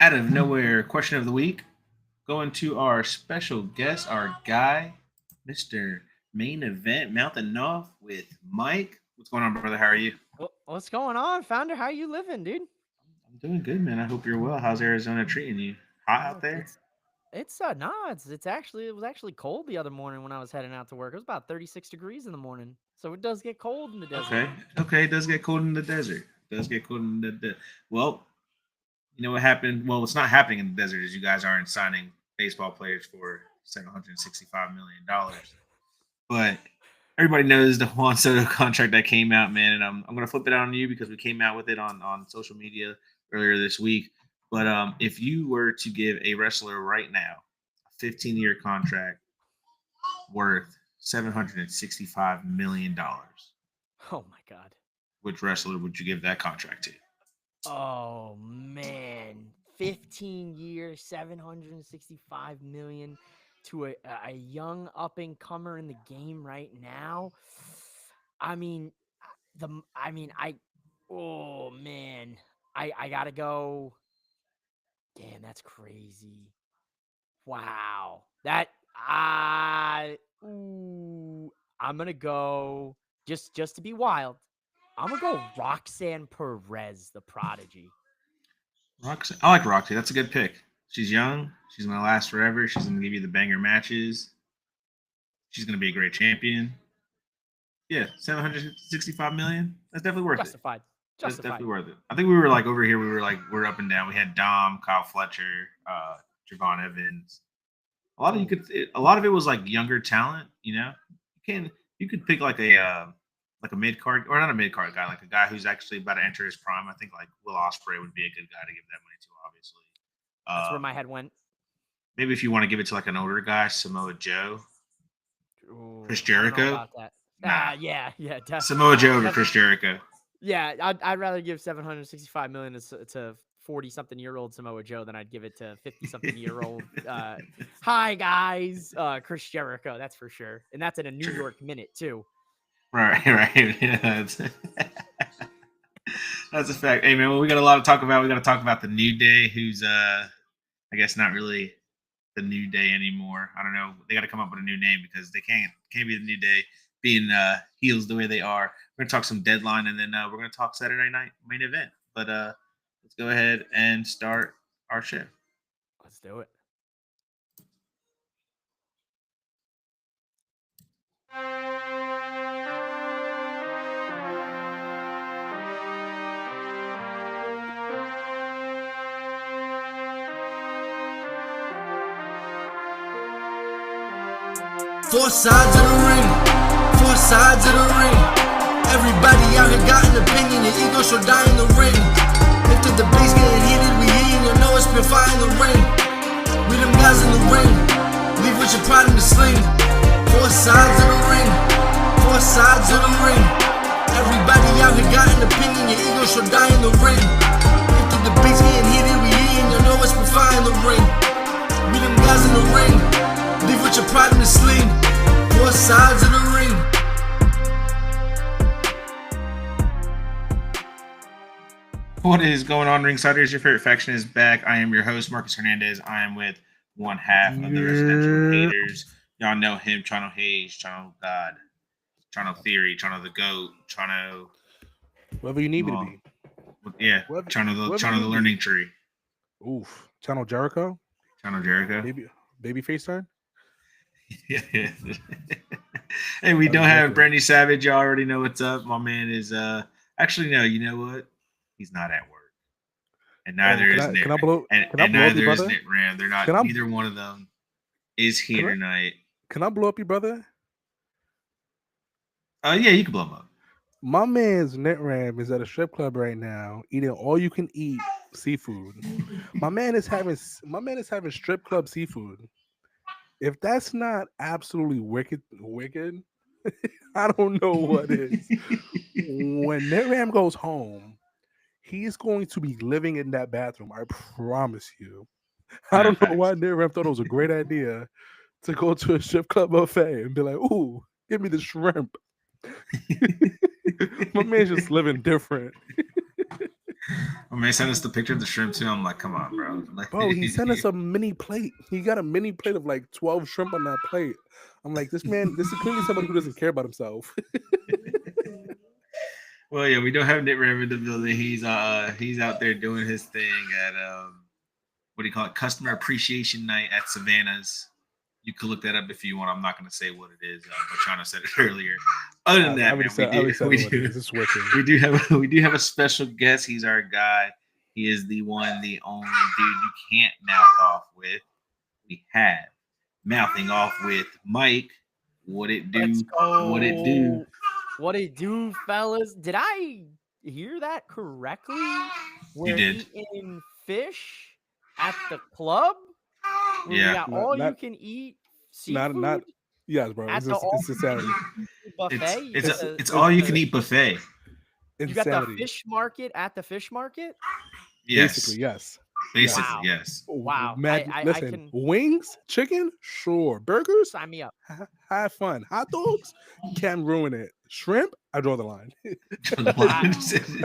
Out of nowhere, question of the week. Going to our special guest, our guy, Mr. Main Event, Mountain Off with Mike. What's going on, brother? How are you? What's going on, founder? How you living, dude? I'm doing good, man. I hope you're well. How's Arizona treating you? Hot Oh, out there? it was actually cold the other morning when I was heading out to work. It was about 36 degrees in the morning, so it does get cold in the desert. Okay. Okay. It does get cold in the desert. It does get cold in the desert. Well, you know what happened? Well, what's not happening in the desert is you guys aren't signing baseball players for $765 million. But everybody knows the Juan Soto contract that came out, man. And I'm going to flip it on you because we came out with it on social media earlier this week. But if you were to give a wrestler right now a 15-year contract worth $765 million, Oh my god. which wrestler would you give that contract to? Oh man, 15 years, 765 million to a young up and comer in the game right now. I mean, I oh man, I gotta go. Damn, that's crazy. Wow. Ooh, I'm gonna go just to be wild. I'm gonna go Roxanne Perez, the prodigy. Roxy. I like Roxy. That's a good pick. She's young. She's going to last forever. She's going to give you the banger matches. She's going to be a great champion. Yeah, 765 million. That's definitely worth it. Justified. That's Justified. definitely worth it. I think we were like over here. We were like we're up and down. We had Dom, Kyle Fletcher, Javon Evans. A lot of it was like younger talent. You could pick like a mid card or not a mid card guy, like a guy who's actually about to enter his prime. I think like Will Ospreay would be a good guy to give that money to. Obviously, That's where um, my head went. maybe if you want to give it to like an older guy, Samoa Joe, Ooh, Chris I don't know Jericho. about that. Nah, Yeah, Samoa Joe over definitely. Chris Jericho. Yeah, I'd rather give 765 million to 40-something-year-old Samoa Joe than I'd give it to 50-something-year-old hi guys, Chris Jericho, that's for sure. And that's in a New True. York minute too. Right, right. Yeah, that's a fact. Hey man, well, we got a lot to talk about. We got to talk about the New Day, who's I guess not really the New Day anymore. I don't know. They got to come up with a new name because they can't be the New Day being heels the way they are. We're gonna talk some Deadline, and then we're gonna talk Saturday Night Main Event. But let's go ahead and start our show. Let's do it. Four sides of the ring, four sides of the ring. Everybody out here got an opinion, your ego shall die in the ring. If the debate's getting heated, we heating, you know it's been fire in the ring. We them guys in the ring, leave with your pride in the sling. Four sides of the ring, four sides of the ring. Everybody out here got an opinion, your ego shall die in the ring. If the debate's getting heated, we heating, you know it's been fire in the ring. We them guys in the ring, leave with your pride in the sling. Four sides of the ring. What is going on, Ringsiders? Your favorite faction is back. I am your host, Marcus Hernandez. I am with one half of the Residential Haters. Y'all know him, Chano Hayes, Chano God, Chano Theory, Chano the Goat, Chano. Whoever you need me to be. Yeah, Chano the Learning Tree. Oof. Channel Jericho. Chano Jericho. Baby face turn. Yeah. Hey, we don't have Brandy Savage. You already know what's up. My man is actually no. You know what? He's not at work, and neither is Nick. And neither is Nick Ram. They're not. Neither one of them is here tonight. Can I blow up your brother? Yeah, you can blow him up. My man's Net Ram is at a strip club right now, eating all you can eat seafood. My man is having strip club seafood. If that's not absolutely wicked, I don't know what is. When Net Ram goes home, he's going to be living in that bathroom. I promise you. I don't know why Net Ram thought it was a great idea to go to a strip club buffet and be like, "Ooh, give me the shrimp." My man's just living different. When they sent us the picture of the shrimp too, I'm like, come on, bro. Like, Bro, he sent us a mini plate. He got a mini plate of like 12 shrimp on that plate. I'm like, this is clearly somebody who doesn't care about himself. Well, yeah, we don't have Nick Ram in the building. He's out there doing his thing at what do you call it? Customer Appreciation Night at Savannah's. You can look that up if you want. I'm not going to say what it is, but Chana said it earlier. Other than that, man, we do have a special guest. He's our guy. He is the one, the only dude you can't mouth off with. We have mouthing off with Mike. What it do? What it do? What it do, fellas? Did I hear that correctly? You did. Eating fish at the club? Yeah. You can eat seafood. Yes, bro. It's insanity. Buffet. It's all you can eat buffet. You got the fish market at the fish market? Yes. Basically, yes. Basically, wow. yes. Wow. Listen, wings, chicken, sure. Burgers, sign me up. Have fun. Hot dogs, can't ruin it. Shrimp, I draw the line. I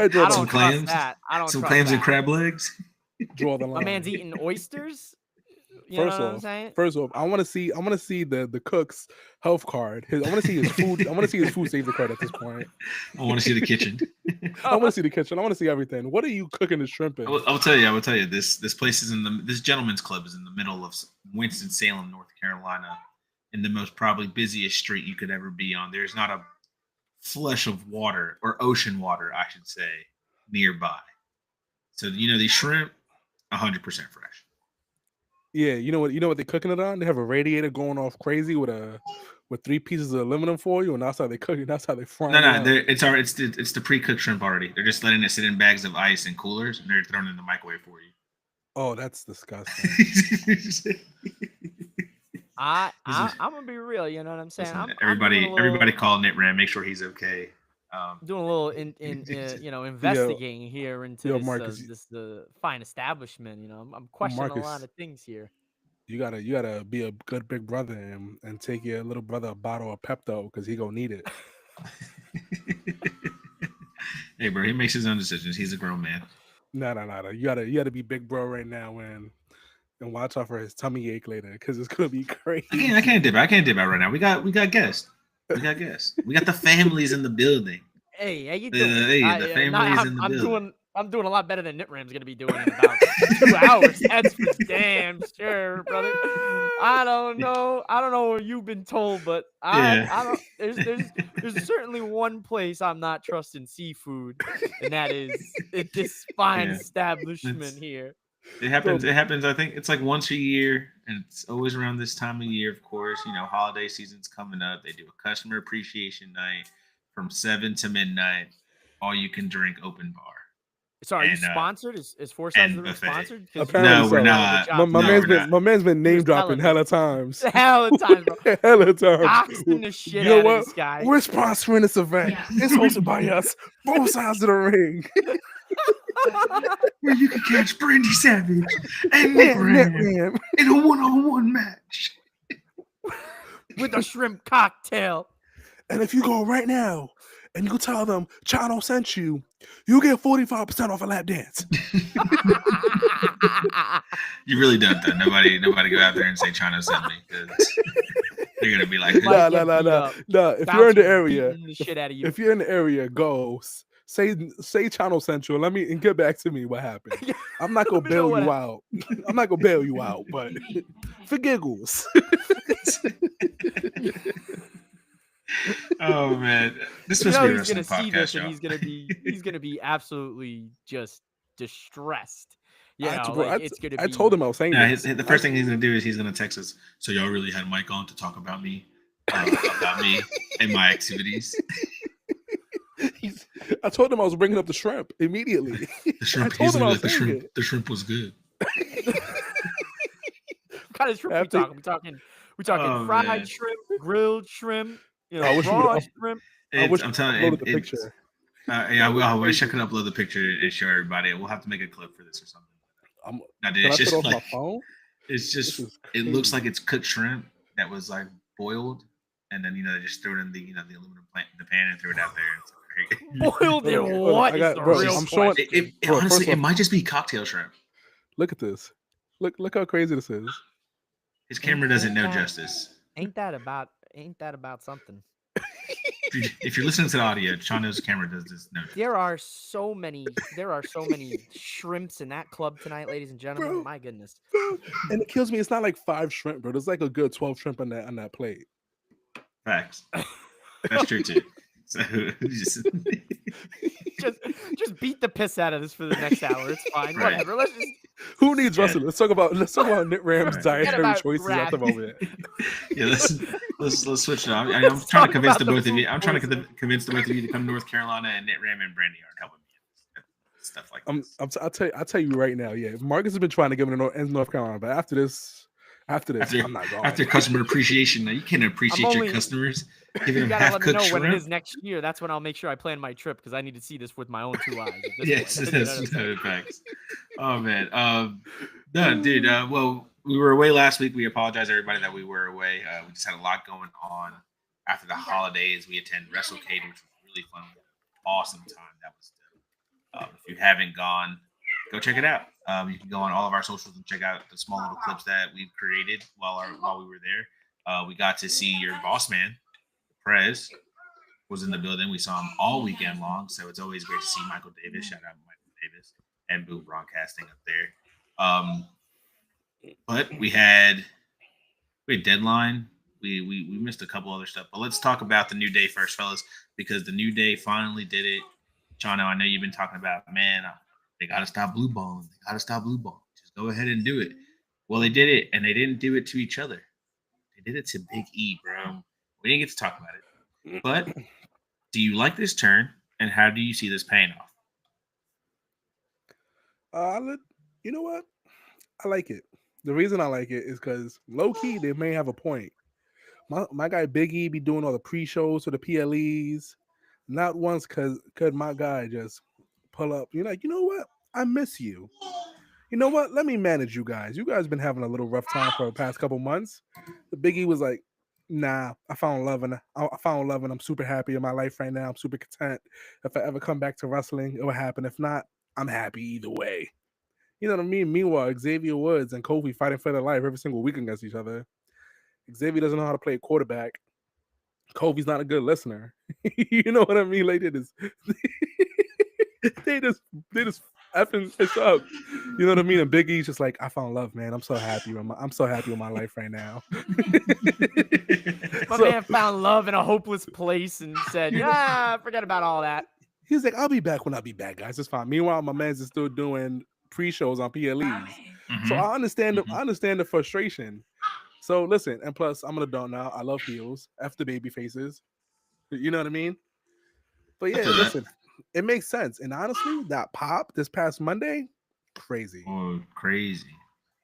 don't some clams. That. I don't some trust clams that. and crab legs. Draw the line. My man's eating oysters. You know what I'm saying? First off, I want to see the cook's health card. I want to see his food. I want to see his food safety card at this point. I want to see the kitchen. I want to see the kitchen. I want to see everything. What are you cooking the shrimp in? I will tell you. This place is this gentleman's club is in the middle of Winston-Salem, North Carolina, in the most probably busiest street you could ever be on. There's not a flush of water or ocean water, I should say, nearby. So these shrimp, 100% fresh. Yeah, you know what they're cooking it on? They have a radiator going off crazy with 3 pieces of aluminum foil, and that's how they cook it. That's how they fry it. No, it's the pre-cooked shrimp already. They're just letting it sit in bags of ice and coolers, and they're throwing it in the microwave for you. Oh, that's disgusting. I'm gonna be real. You know what I'm saying? Listen, everybody call Nit Ram. Make sure he's okay. Doing a little investigating here into this fine establishment. I'm questioning a lot of things here. You gotta be a good big brother and take your little brother a bottle of Pepto because he gonna need it. Hey, bro, he makes his own decisions. He's a grown man. No. You gotta be big bro right now and watch out for his tummy ache later because it's gonna be crazy. I can't dip out right now. We got guests. We got the families in the building. Hey, how you doing? The families in the building. I'm doing a lot better than Nitram's gonna be doing in about 2 hours. That's for damn sure, brother. I don't know what you've been told, but I don't. There's certainly one place I'm not trusting seafood, and that is at this fine establishment here. It happens. I think it's like once a year, and it's always around this time of year. Of course, holiday season's coming up. They do a customer appreciation night from 7 to midnight. All you can drink, open bar. So are you sponsored? Is Four Sides of the Ring sponsored? Apparently we're not. My man's been name dropping hella times. Hella times, bro. Hella times. Boxing the shit out of this guy. We're sponsoring this event. It's hosted by us. Both Sides of the Ring. Where you can catch Brandy Savage and Nick Ram in a one-on-one match with a shrimp cocktail. And if you go right now and you tell them Chano sent you, you get 45% off a lap dance. You really don't, though. Nobody go out there and say Chano sent me because they're gonna be like, no. If you're in the area, go. Say Chano sent you. And get back to me what happened. I'm not gonna bail you out. I'm not gonna bail you out, but for giggles. Oh man, this must be a wrestling podcast, and he's gonna be absolutely just distressed. It's gonna be. I told him I was saying the first thing he's gonna do is he's gonna text us. So y'all really had Mike on to talk about me and my activities. I told him I was bringing up the shrimp immediately. The shrimp. The shrimp was good. What kind of shrimp we talking fried shrimp, grilled shrimp, raw shrimp. I'm telling you, the picture. I wish I could upload the picture and show everybody. We'll have to make a clip for this or something. It's just my phone. It's just it looks like it's cooked shrimp that was like boiled, and then they just throw it in the aluminum pan and throw it out there. It's Boiled in Hold on, what I is got- the bro, real I'm showing- question? Bro, Honestly, first it off- might just be cocktail shrimp. Look at this. Look how crazy this is. His camera doesn't know that- justice. Ain't that about something? If you're listening to the audio, Chano's camera does this. No. There are so many shrimps in that club tonight, ladies and gentlemen. Bro. My goodness. Bro, and it kills me. It's not like 5 shrimp, bro. There's like a good 12 shrimp on that plate. Facts. That's true too. So Just beat the piss out of this for the next hour. It's fine. Right. Whatever. Let's just Who needs Yeah. wrestling? Let's talk about Nick Ram's Right. dietary about choices at the rap. moment. yeah, let's switch it up. I'm Let's trying talk to convince about the the both of you. food I'm trying to poisoning. convince the both of you to come to North Carolina, and Nick Ram and Brandy aren't helping me. Stuff like this. I'll tell you right now. Yeah, Marcus has been trying to get him in North Carolina, but after this, I'm not going. After customer appreciation, now you can't appreciate only- your customers. Giving You them gotta half let me cooked know when it shrimp. is next year. That's when I'll make sure I plan my trip because I need to see this with my own 2 eyes. At this Yes, point. that's no facts. Oh man, no, dude. Well, we were away last week. We apologize, everybody, that we were away. We just had a lot going on after the holidays. We attended WrestleCade, which was really fun. Awesome time. That was dope. If you haven't gone, go check it out. You can go on all of our socials and check out the small little clips that we've created while we were there. We got to see your boss man, Prez, was in the building. We saw him all weekend long, so it's always great to see Michael Davis. Shout out Michael Davis and Boom Broadcasting up there. But we had Deadline. We missed a couple other stuff, but let's talk about the New Day first, fellas, because the New Day finally did it. Chano, I know you've been talking about, man, they got to stop blue balling. They got to stop blue balling. Just go ahead and do it. Well, they did it, and they didn't do it to each other. They did it to Big E, bro. We didn't get to talk about it. But do you like this turn, and how do you see this paying off? You know what? I like it. The reason I like it is because low key they may have a point. My guy Big E be doing all the pre-shows for the PLEs. Not once could my guy just pull up. You're like, you know what? I miss you. You know what? Let me manage you guys. You guys been having a little rough time for the past couple months. The Big E was like, nah, I found love and I'm super happy in my life right now. I'm super content. If I ever come back to wrestling, it will happen. If not, I'm happy either way. You know what I mean? Meanwhile, Xavier Woods and Kofi fighting for their life every single week against each other. Xavier doesn't know how to play quarterback. Kofi's not a good listener. You know what I mean? Like they just effing it's up. You know what I mean? And Big E's just like, I found love, man. I'm so happy with my life right now. My man found love in a hopeless place and said, yeah, forget about all that. He's like, I'll be back when I be back, guys. It's fine. Meanwhile, my man's is still doing pre-shows on PLEs. Mm-hmm. So I understand the frustration. So listen, and plus I'm an adult now. I love heels. F the baby faces. You know what I mean? But yeah, listen, it makes sense. And honestly, that pop this past Monday, crazy. Oh, crazy.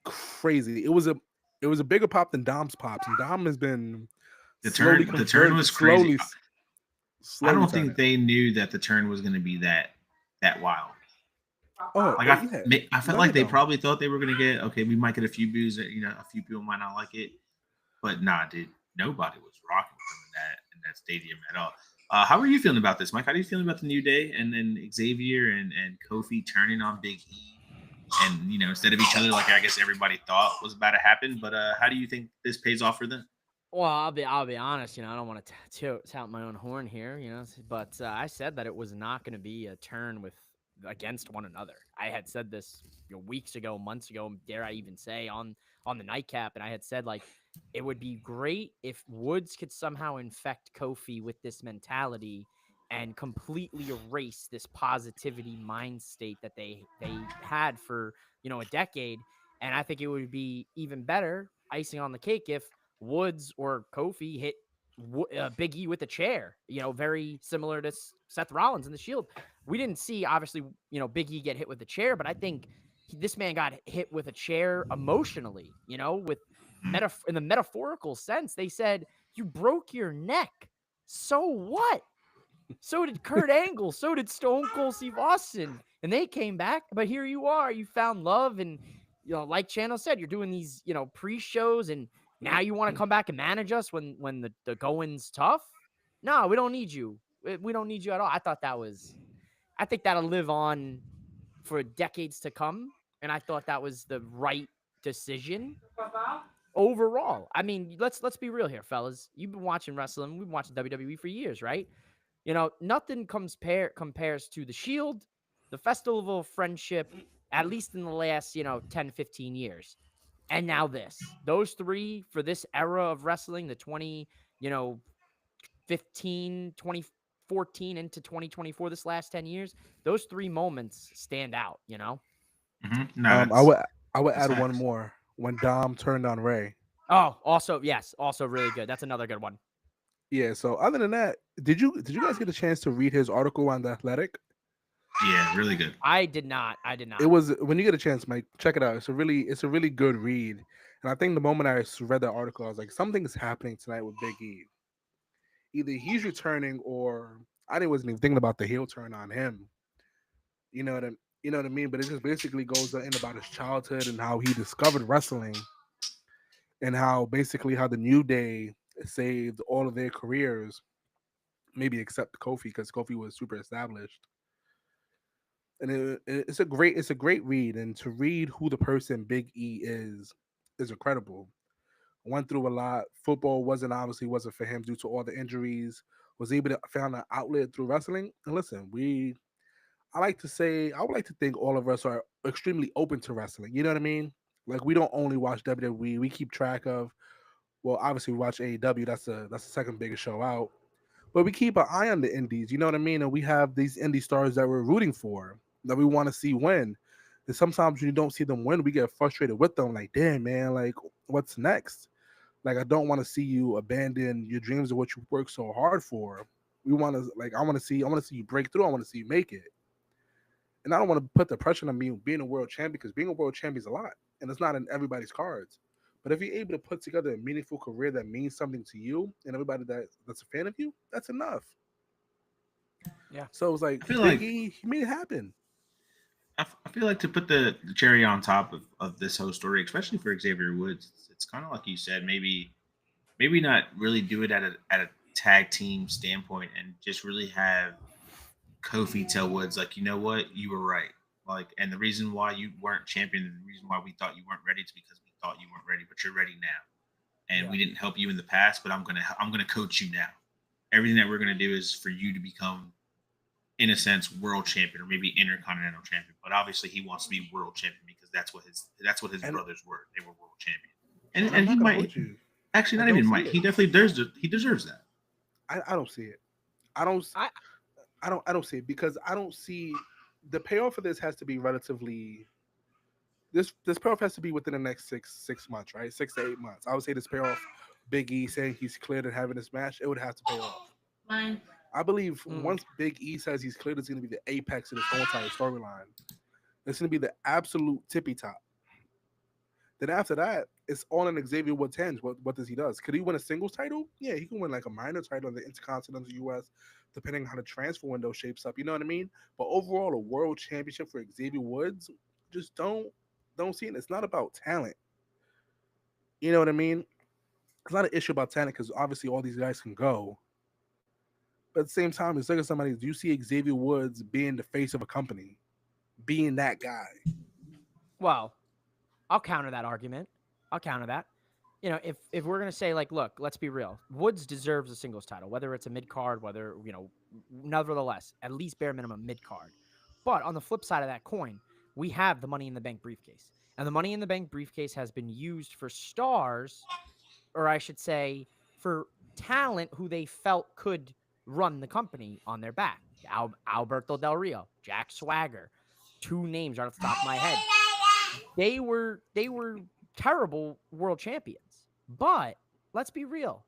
Crazy. It was a bigger pop than Dom's pops. And Dom has been The turn was crazy. I don't think turning. they knew that the turn was going to be that wild. Oh, Like I felt like they probably thought they were going to get, okay, we might get a few boos, a few people might not like it, but nah, dude, nobody was rocking in that stadium at all. How are you feeling about this, Mike? How are you feeling about the New Day and then Xavier and Kofi turning on Big E and instead of each other, like I guess everybody thought was about to happen? But how do you think this pays off for them? Well, I'll be honest. I don't want to tout my own horn here, but I said that it was not going to be a turn against one another. I had said this weeks ago, months ago, dare I even say on the nightcap, and I had said like it would be great if Woods could somehow infect Kofi with this mentality and completely erase this positivity mind state that they had for a decade. And I think it would be even better, icing on the cake, if Woods or Kofi hit Big E with a chair, very similar to Seth Rollins in the Shield. We didn't see, obviously, Big E get hit with a chair, but I think this man got hit with a chair emotionally, with in the metaphorical sense. They said, you broke your neck. So what? So did Kurt Angle. So did Stone Cold Steve Austin. And they came back, but here you are. You found love. And, like Chano said, you're doing these, pre-shows, and now you want to come back and manage us when the going's tough? No, we don't need you. We don't need you at all. I think that'll live on for decades to come. And I thought that was the right decision overall. I mean, let's be real here, fellas. You've been watching wrestling. We've been watching WWE for years, right? Nothing compares to the Shield, the Festival of Friendship, at least in the last, 10, 15 years. And now this. Those three for this era of wrestling, the 2014 into 2024, this last 10 years, those three moments stand out, Mm-hmm. No, I would that's add one facts. more when Dom turned on Ray. Oh, also, yes, also really good. That's another good one. Yeah. So other than that, did you guys get a chance to read his article on The Athletic? Yeah, really good. I did not. It was, when you get a chance, Mike, check it out. It's a really good read. And I think the moment I read that article, I was like, something's happening tonight with Big E. Either he's returning, or I wasn't even thinking about the heel turn on him. You know what I mean? But it just basically goes in about his childhood and how he discovered wrestling, and how the New Day saved all of their careers, maybe except Kofi, because Kofi was super established. And it's a great read, and to read who the person Big E is incredible. Went through a lot. Football wasn't for him due to all the injuries. Was able to found an outlet through wrestling. And listen, I would like to think all of us are extremely open to wrestling. You know what I mean? Like, we don't only watch WWE. We keep track of, well, obviously we watch AEW. That's the second biggest show out. But we keep an eye on the indies. You know what I mean? And we have these indie stars that we're rooting for, that we want to see win. And sometimes when you don't see them win, we get frustrated with them. Like, damn, man, like, what's next? Like, I don't want to see you abandon your dreams of what you work so hard for. I want to see you break through. I want to see you make it. And I don't want to put the pressure on being a world champion, because being a world champion is a lot, and it's not in everybody's cards. But if you're able to put together a meaningful career that means something to you and everybody that's a fan of you, that's enough. Yeah. So it was like, I feel Big like E, he made it happen. I feel like to put the cherry on top of this whole story, especially for Xavier Woods, it's kind of like you said, maybe not really do it at a tag team standpoint, and just really have Kofi tell Woods, like, you know what, you were right. Like, and the reason why you weren't champion, and the reason why we thought you weren't ready, is because we thought you weren't ready, but you're ready now. And we didn't help you in the past, but I'm gonna coach you now. Everything that we're gonna do is for you to become, in a sense, world champion, or maybe intercontinental champion. But obviously, he wants to be world champion, because that's what his brothers were. They were world champion. And he might actually, not even might. He definitely deserves that. I don't see it. I don't see it, because I don't see the payoff for this has to be relatively. This payoff has to be within the next 6 months, right? 6 to 8 months. I would say this payoff, Big E saying he's cleared and having this match, it would have to pay off. I believe once Big E says he's cleared, it's going to be the apex of this whole entire storyline. It's going to be the absolute tippy top. Then after that, it's all in Xavier Woods' hands. What does he does? Could he win a singles title? Yeah, he can win like a minor title in the Intercontinental US, depending on how the transfer window shapes up. You know what I mean? But overall, a world championship for Xavier Woods, just don't see it. It's not about talent. You know what I mean? It's not an issue about talent, because obviously all these guys can go. But at the same time, it's like somebody, do you see Xavier Woods being the face of a company, being that guy? Well, I'll counter that argument. I'll counter that. If we're going to say, like, look, let's be real. Woods deserves a singles title, whether it's a mid-card, whether, nevertheless, at least bare minimum mid-card. But on the flip side of that coin, we have the Money in the Bank briefcase. And the Money in the Bank briefcase has been used for stars, or I should say, for talent who they felt could run the company on their back. Alberto Del Rio, Jack Swagger, two names right off the top of my head. They were terrible world champions. But let's be real.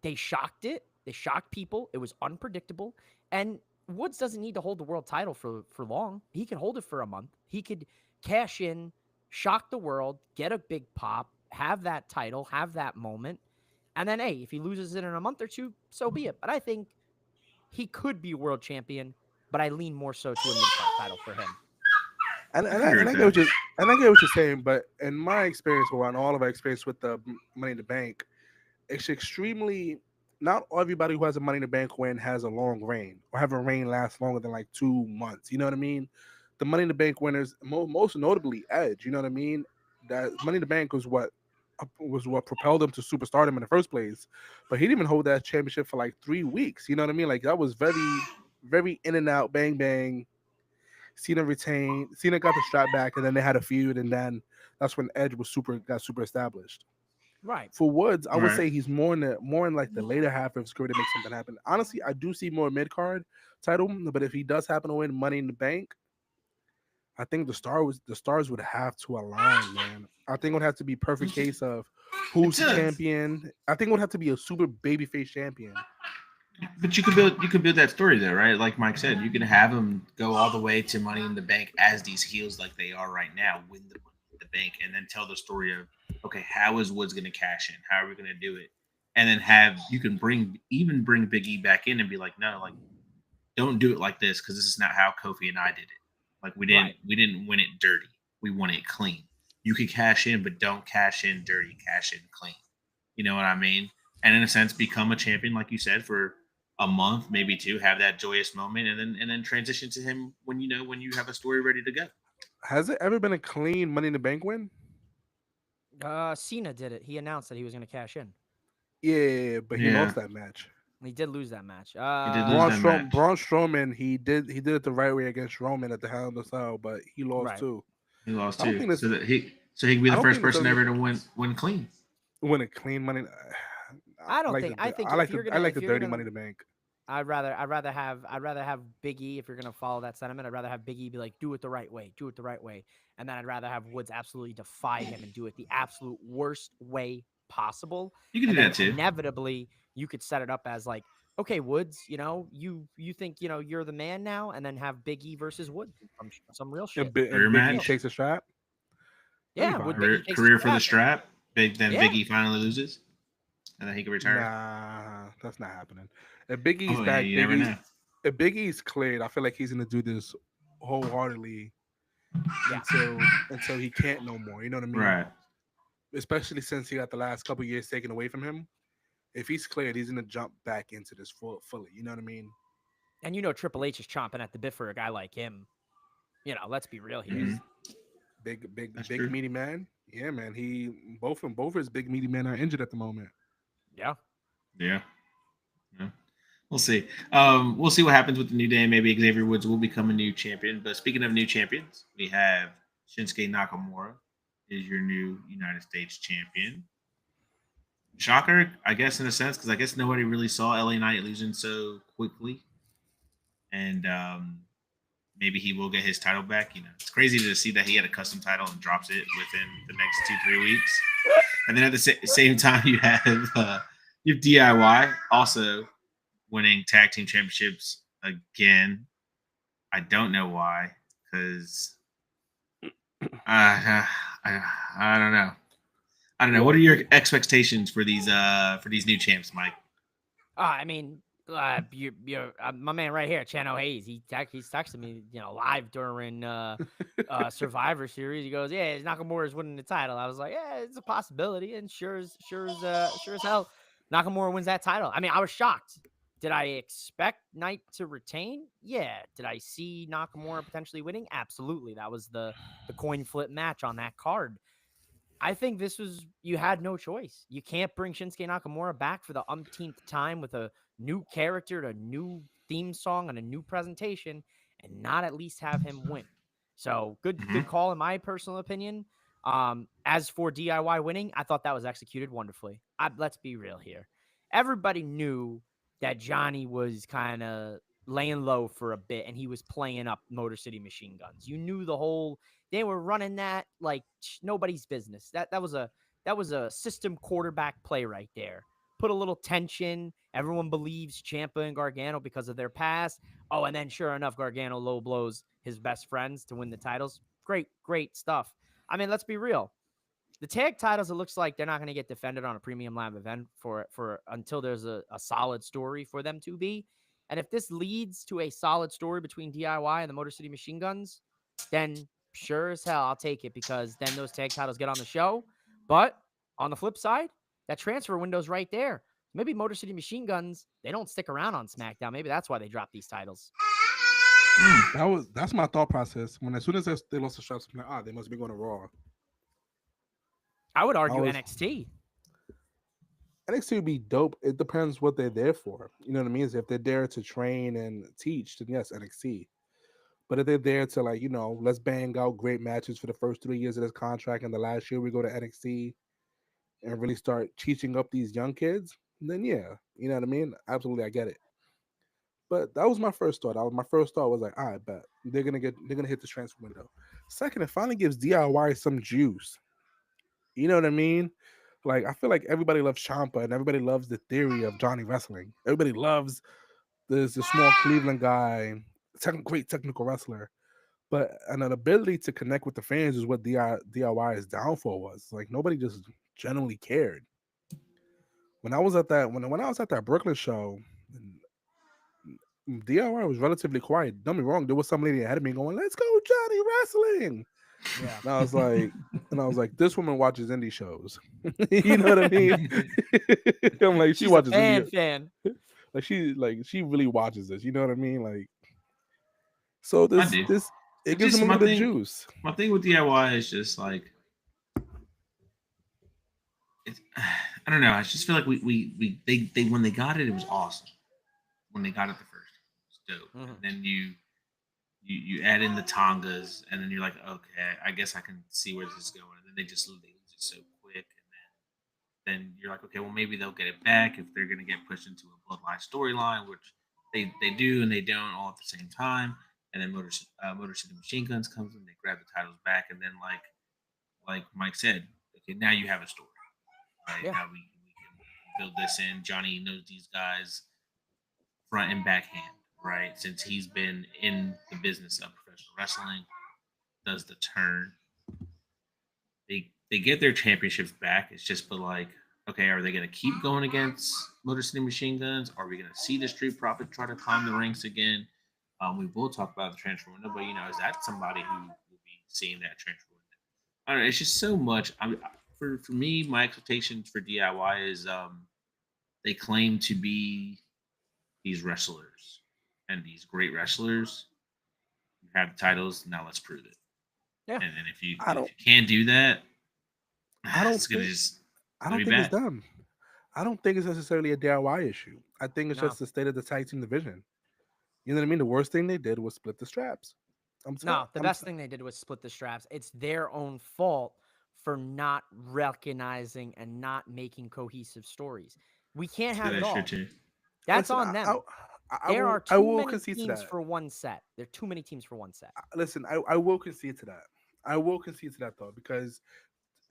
They shocked it. They shocked people. It was unpredictable. And Woods doesn't need to hold the world title for long. He can hold it for a month. He could cash in, shock the world, get a big pop, have that title, have that moment. And then, hey, if he loses it in a month or two, so be it. But I think he could be world champion, but I lean more so to a mid-card title for him. And I get what you're saying, but in my experience, or in all of our experience with the Money in the Bank, it's extremely not everybody who has a Money in the Bank win has a long reign or have a reign last longer than like 2 months. You know what I mean? The Money in the Bank winners, most notably Edge. You know what I mean? That Money in the Bank was what propelled him to superstardom in the first place. But he didn't even hold that championship for like 3 weeks. You know what I mean? Like that was very in and out, bang bang. Cena retained. Cena got the strap back, and then they had a feud, and then that's when Edge got super established. Right. For Woods, I would Right. say he's more in like the later half of his career to make something happen. Honestly, I do see more mid card title, but if he does happen to win Money in the Bank, I think the stars would have to align, man. I think it would have to be perfect case of who's It's the a- champion. I think it would have to be a super babyface champion. But you could build that story though, right? Like Mike said, you can have them go all the way to Money in the Bank as these heels like they are right now, win the Money in the Bank, and then tell the story of okay, how is Woods going to cash in? How are we going to do it? And then have you can bring Big E back in and be like, no, like don't do it like this because this is not how Kofi and I did it. Like Right. we didn't win it dirty. We won it clean. You could cash in, but don't cash in dirty. Cash in clean. You know what I mean? And in a sense, become a champion, like you said, for a month, maybe two. Have that joyous moment, and then transition to him when when you have a story ready to go. Has it ever been a clean Money in the Bank win? Cena did it. He announced that he was going to cash in. Yeah, but he Yeah, lost that match. He did lose that match. he did lose that match. Braun Strowman, he did it the right way against Roman at the Hell in the Cell, but he lost Right. too. He lost I don't too, think this. so he can be I the don't first think the person WWE ever to win clean. win a clean money. I don't think. I think if you're I gonna like if the you're dirty gonna Money in the Bank. I'd rather have Big E if you're gonna follow that sentiment. I'd rather have Big E be like, do it the right way, do it the right way, and then I'd rather have Woods absolutely defy him and do it the absolute worst way possible. You can And do then that too. inevitably you could set it up as like, okay, Woods, you think you're the man now, and then have Big E versus Woods, some real shit. Career And Big E match. takes a strap. That'd Yeah, be Would fine. Big E takes a Career for the strap. strap. Then Yeah, Big E finally loses, and then he can retire. Nah, that's not happening. If Big E's Oh yeah, back, you never know. If Big E's cleared, I feel like he's gonna do this wholeheartedly yeah. until he can't no more. You know what I mean? Right. Especially since he got the last couple years taken away from him. If he's cleared, he's gonna jump back into this fully. You know what I mean? And Triple H is chomping at the bit for a guy like him. Let's be real here. Mhm. That's Big true. meaty man. Yeah, man. Both of his big meaty men are injured at the moment. Yeah. Yeah. Yeah. We'll see. We'll see what happens with the new day. Maybe Xavier Woods will become a new champion. But speaking of new champions, we have Shinsuke Nakamura is your new United States champion. Shocker, I guess, in a sense, because I guess nobody really saw LA Knight losing so quickly, and maybe he will get his title back. It's crazy to see that he had a custom title and drops it within the next 2-3 weeks. And then at the same time, you have DIY also winning tag team championships again. I don't know why, because I don't know. I don't know. What are your expectations for these new champs, Mike? I mean, you're my man right here, Chano Hayes. He's texting me, live during Survivor Series. He goes, "Yeah, Nakamura's winning the title." I was like, "Yeah, it's a possibility." And sure as hell, Nakamura wins that title. I mean, I was shocked. Did I expect Knight to retain? Yeah. Did I see Nakamura potentially winning? Absolutely. That was the coin flip match on that card. I think you had no choice. You can't bring Shinsuke Nakamura back for the umpteenth time with a new character, a new theme song, and a new presentation, and not at least have him win. So good call in my personal opinion. As for DIY winning, I thought that was executed wonderfully. Let's be real here. Everybody knew that Johnny was kind of laying low for a bit, and he was playing up Motor City Machine Guns. You knew they were running that like nobody's business. That was a system quarterback play right there. Put a little tension. Everyone believes Ciampa and Gargano because of their past. Oh, and then sure enough, Gargano low blows his best friends to win the titles. Great stuff. I mean, let's be real. The tag titles, it looks like they're not going to get defended on a premium live event for until there's a solid story for them to be. And if this leads to a solid story between DIY and the Motor City Machine Guns, then sure as hell I'll take it, because then those tag titles get on the show. But on the flip side, that transfer window's right there. Maybe Motor City Machine Guns, they don't stick around on SmackDown. Maybe that's why they dropped these titles. That's my thought process. As soon as they lost the straps, I'm like, they must be going to Raw. I would argue NXT. NXT would be dope. It depends what they're there for. You know what I mean? If they're there to train and teach, then yes, NXT. But if they're there to let's bang out great matches for the first 3 years of this contract, and the last year we go to NXT and really start teaching up these young kids, then yeah, you know what I mean? Absolutely, I get it. But that was my first thought. My first thought was like, all right, bet they're gonna hit the transfer window. Second, it finally gives DIY some juice. You know what I mean? Like, I feel like everybody loves Ciampa and everybody loves the theory of Johnny Wrestling. Everybody loves the small Cleveland guy, great technical wrestler. But an ability to connect with the fans is what DIY's downfall was. Like, nobody just genuinely cared. When I was at that Brooklyn show, DIY was relatively quiet. Don't be wrong, there was some lady ahead of me going, "Let's go, Johnny Wrestling." Yeah. And I was like, this woman watches indie shows. You know what I mean? I'm like, she watches indie. Fan. Like she really watches this. You know what I mean? Like, so it gives them a little juice. My thing with DIY is just like, I don't know. I just feel like they when they got it was awesome. When they got it the first, it was dope. Mm-hmm. And then you add in the Tongas, and then you're like, okay, I guess I can see where this is going. And then they lose it so quick, and then you're like, okay, well maybe they'll get it back if they're going to get pushed into a Bloodline storyline, which they do and they don't all at the same time. And then Motor City Machine Guns comes in, they grab the titles back, and then like Mike said, okay, now you have a story. Right? Yeah. Now we can build this in. Johnny knows these guys front and backhand, right? Since he's been in the business of professional wrestling, does the turn. They get their championships back. It's just, but like, okay, are they going to keep going against Motor City Machine Guns? Are we going to see the Street Profits try to climb the ranks again? We will talk about the transfer window, but is that somebody who will be seeing that transfer window? I don't know. It's just so much. For me, my expectations for DIY is they claim to be these wrestlers and these great wrestlers. You have the titles, now let's prove it. Yeah. And if you can't do that, I don't think it's them. I don't think it's necessarily a DIY issue. I think it's just the state of the tag team division. You know what I mean? The worst thing they did was split the straps. The best thing they did was split the straps. It's their own fault for not recognizing and not making cohesive stories. We can't have it all. That's on them. There are too many teams for one set. There are too many teams for one set. Listen, I will concede to that. I will concede to that, though, because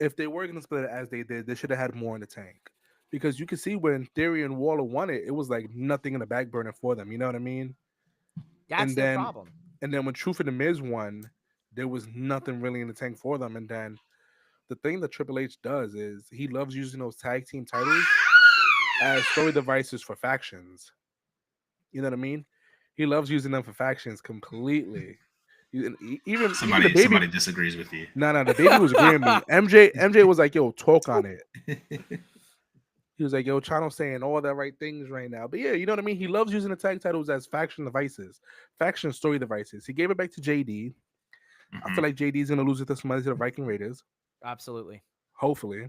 if they were going to split it as they did, they should have had more in the tank. Because you can see when Theory and Waller won it, it was like nothing in the back burner for them. You know what I mean? That's the problem. And then when Truth and The Miz won, there was nothing really in the tank for them. And then the thing that Triple H does is he loves using those tag team titles as story devices for factions. You know what I mean? He loves using them for factions completely. Even somebody disagrees with you. No, the baby was agreeing with me. MJ was like, "Yo, talk on it." He was like, "Yo, Chano's saying all the right things right now." But yeah, you know what I mean? He loves using the tag titles as faction devices, faction story devices. He gave it back to JD. I feel like JD's gonna lose it to somebody to the Viking Raiders. Absolutely. Hopefully.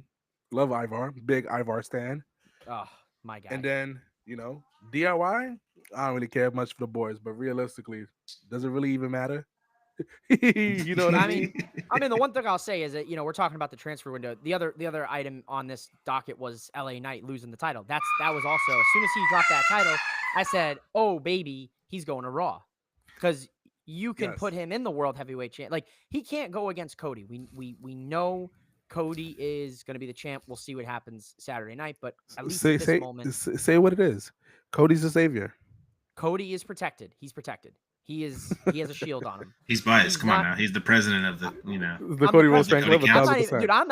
Love Ivar. Big Ivar stan. Oh, my God. And then, DIY, I don't really care much for the boys, but realistically, does it really even matter? You know what I mean? The one thing I'll say is that, we're talking about the transfer window. The other item on this docket was LA Knight losing the title. That was also, as soon as he dropped that title, I said, oh, baby, he's going to Raw. Because you can put him in the World Heavyweight Champ. Like, he can't go against Cody. We know Cody is going to be the champ. We'll see what happens Saturday night. But at least at this moment... Say what it is. Cody's the savior. Cody is protected. He's protected. He has a shield on him. He's biased. Come on now. He's the president of the, the Cody Rhodes fan club. I'm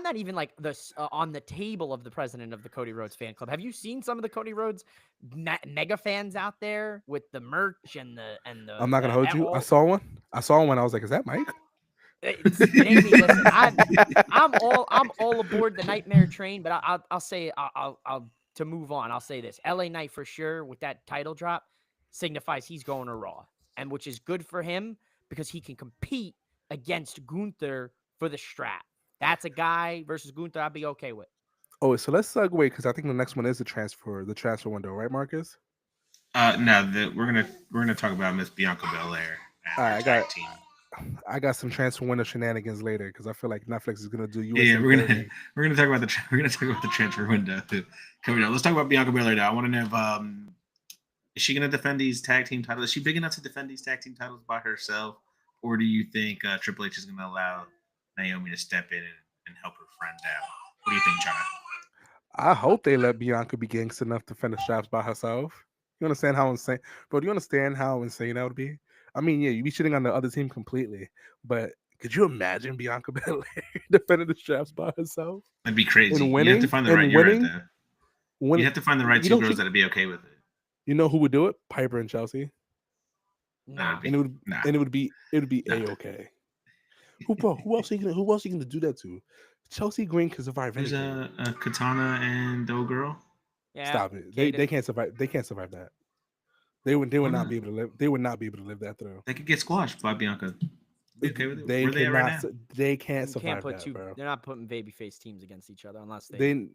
not even like this on the table of the president of the Cody Rhodes fan club. Have you seen some of the Cody Rhodes mega fans out there with the merch and the? I'm not gonna hold you. I saw one. I was like, is that Mike? Jamie, listen, I'm all aboard the nightmare train, but I'll say I'll to move on. I'll say this. LA Knight for sure with that title drop signifies he's going to Raw, and which is good for him because he can compete against Gunther for the strap. That's a guy versus Gunther I'd be okay with. Oh, so let's segue because I think the next one is the transfer window, right, Marcus? No, we're gonna talk about Miss Bianca Belair. All right, I got some transfer window shenanigans later because I feel like Netflix is gonna do USA. Yeah, we're gonna talk about the transfer window coming up. Let's talk about Bianca Belair now. I want to know if is she gonna defend these tag team titles? Is she big enough to defend these tag team titles by herself, or do you think Triple H is gonna allow Naomi to step in and help her friend out? What do you think, Chana? I hope they let Bianca be gangsta enough to finish straps by herself. You understand how insane, bro? Do you understand how insane that would be? I mean, yeah, you'd be shitting on the other team completely, but could you imagine Bianca Belair defending the straps by herself? That'd be crazy. And winning, you have to find the right. You're right there. You have to find the right two girls that'd be okay with it. You know who would do it? Piper and Chelsea. Nah. And it would be A-okay. Who else are you gonna do that to? Chelsea Green can survive anything. There's Katana and the old girl. Yeah, stop it. They can't survive. They can't survive that. They would not be able to live. They would not be able to live that through. They could get squashed by Bianca. Be okay with it? They Where they at right now? They can't survive put that, bro. They're not putting babyface teams against each other unless They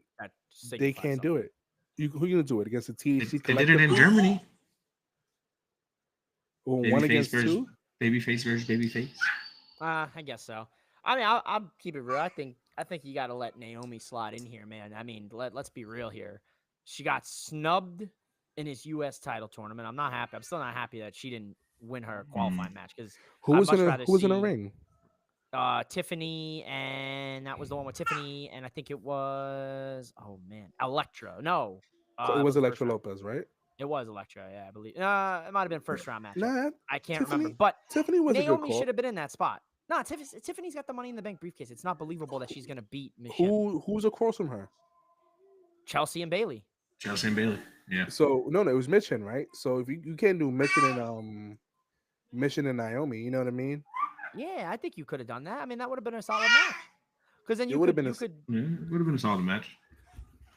can't do it. Who you gonna do it against the THC? They did it in Germany. Well, one against two. Babyface versus babyface. I guess so. I mean, I'll keep it real. I think you got to let Naomi slide in here, man. I mean, let's be real here. She got snubbed in his U.S. title tournament. I'm not happy. I'm still not happy that she didn't win her qualifying match because who was in a ring? Tiffany, and that was the one with Tiffany, and I think it was Electra. No, it was Electra Lopez, right? It was Electra, yeah, I believe. It might have been first round match. Nah, I can't remember, but Tiffany was Naomi should have been in that spot. No, Tiffany's got the Money in the Bank briefcase. It's not believable that she's gonna beat Michelle. Who's across from her? Chelsea and Bailey. Yeah. So no, it was Mission, right? So if you can't do Mission and Naomi, you know what I mean? Yeah, I think you could have done that. I mean, that would have been a solid match. Because then it would have been a solid match.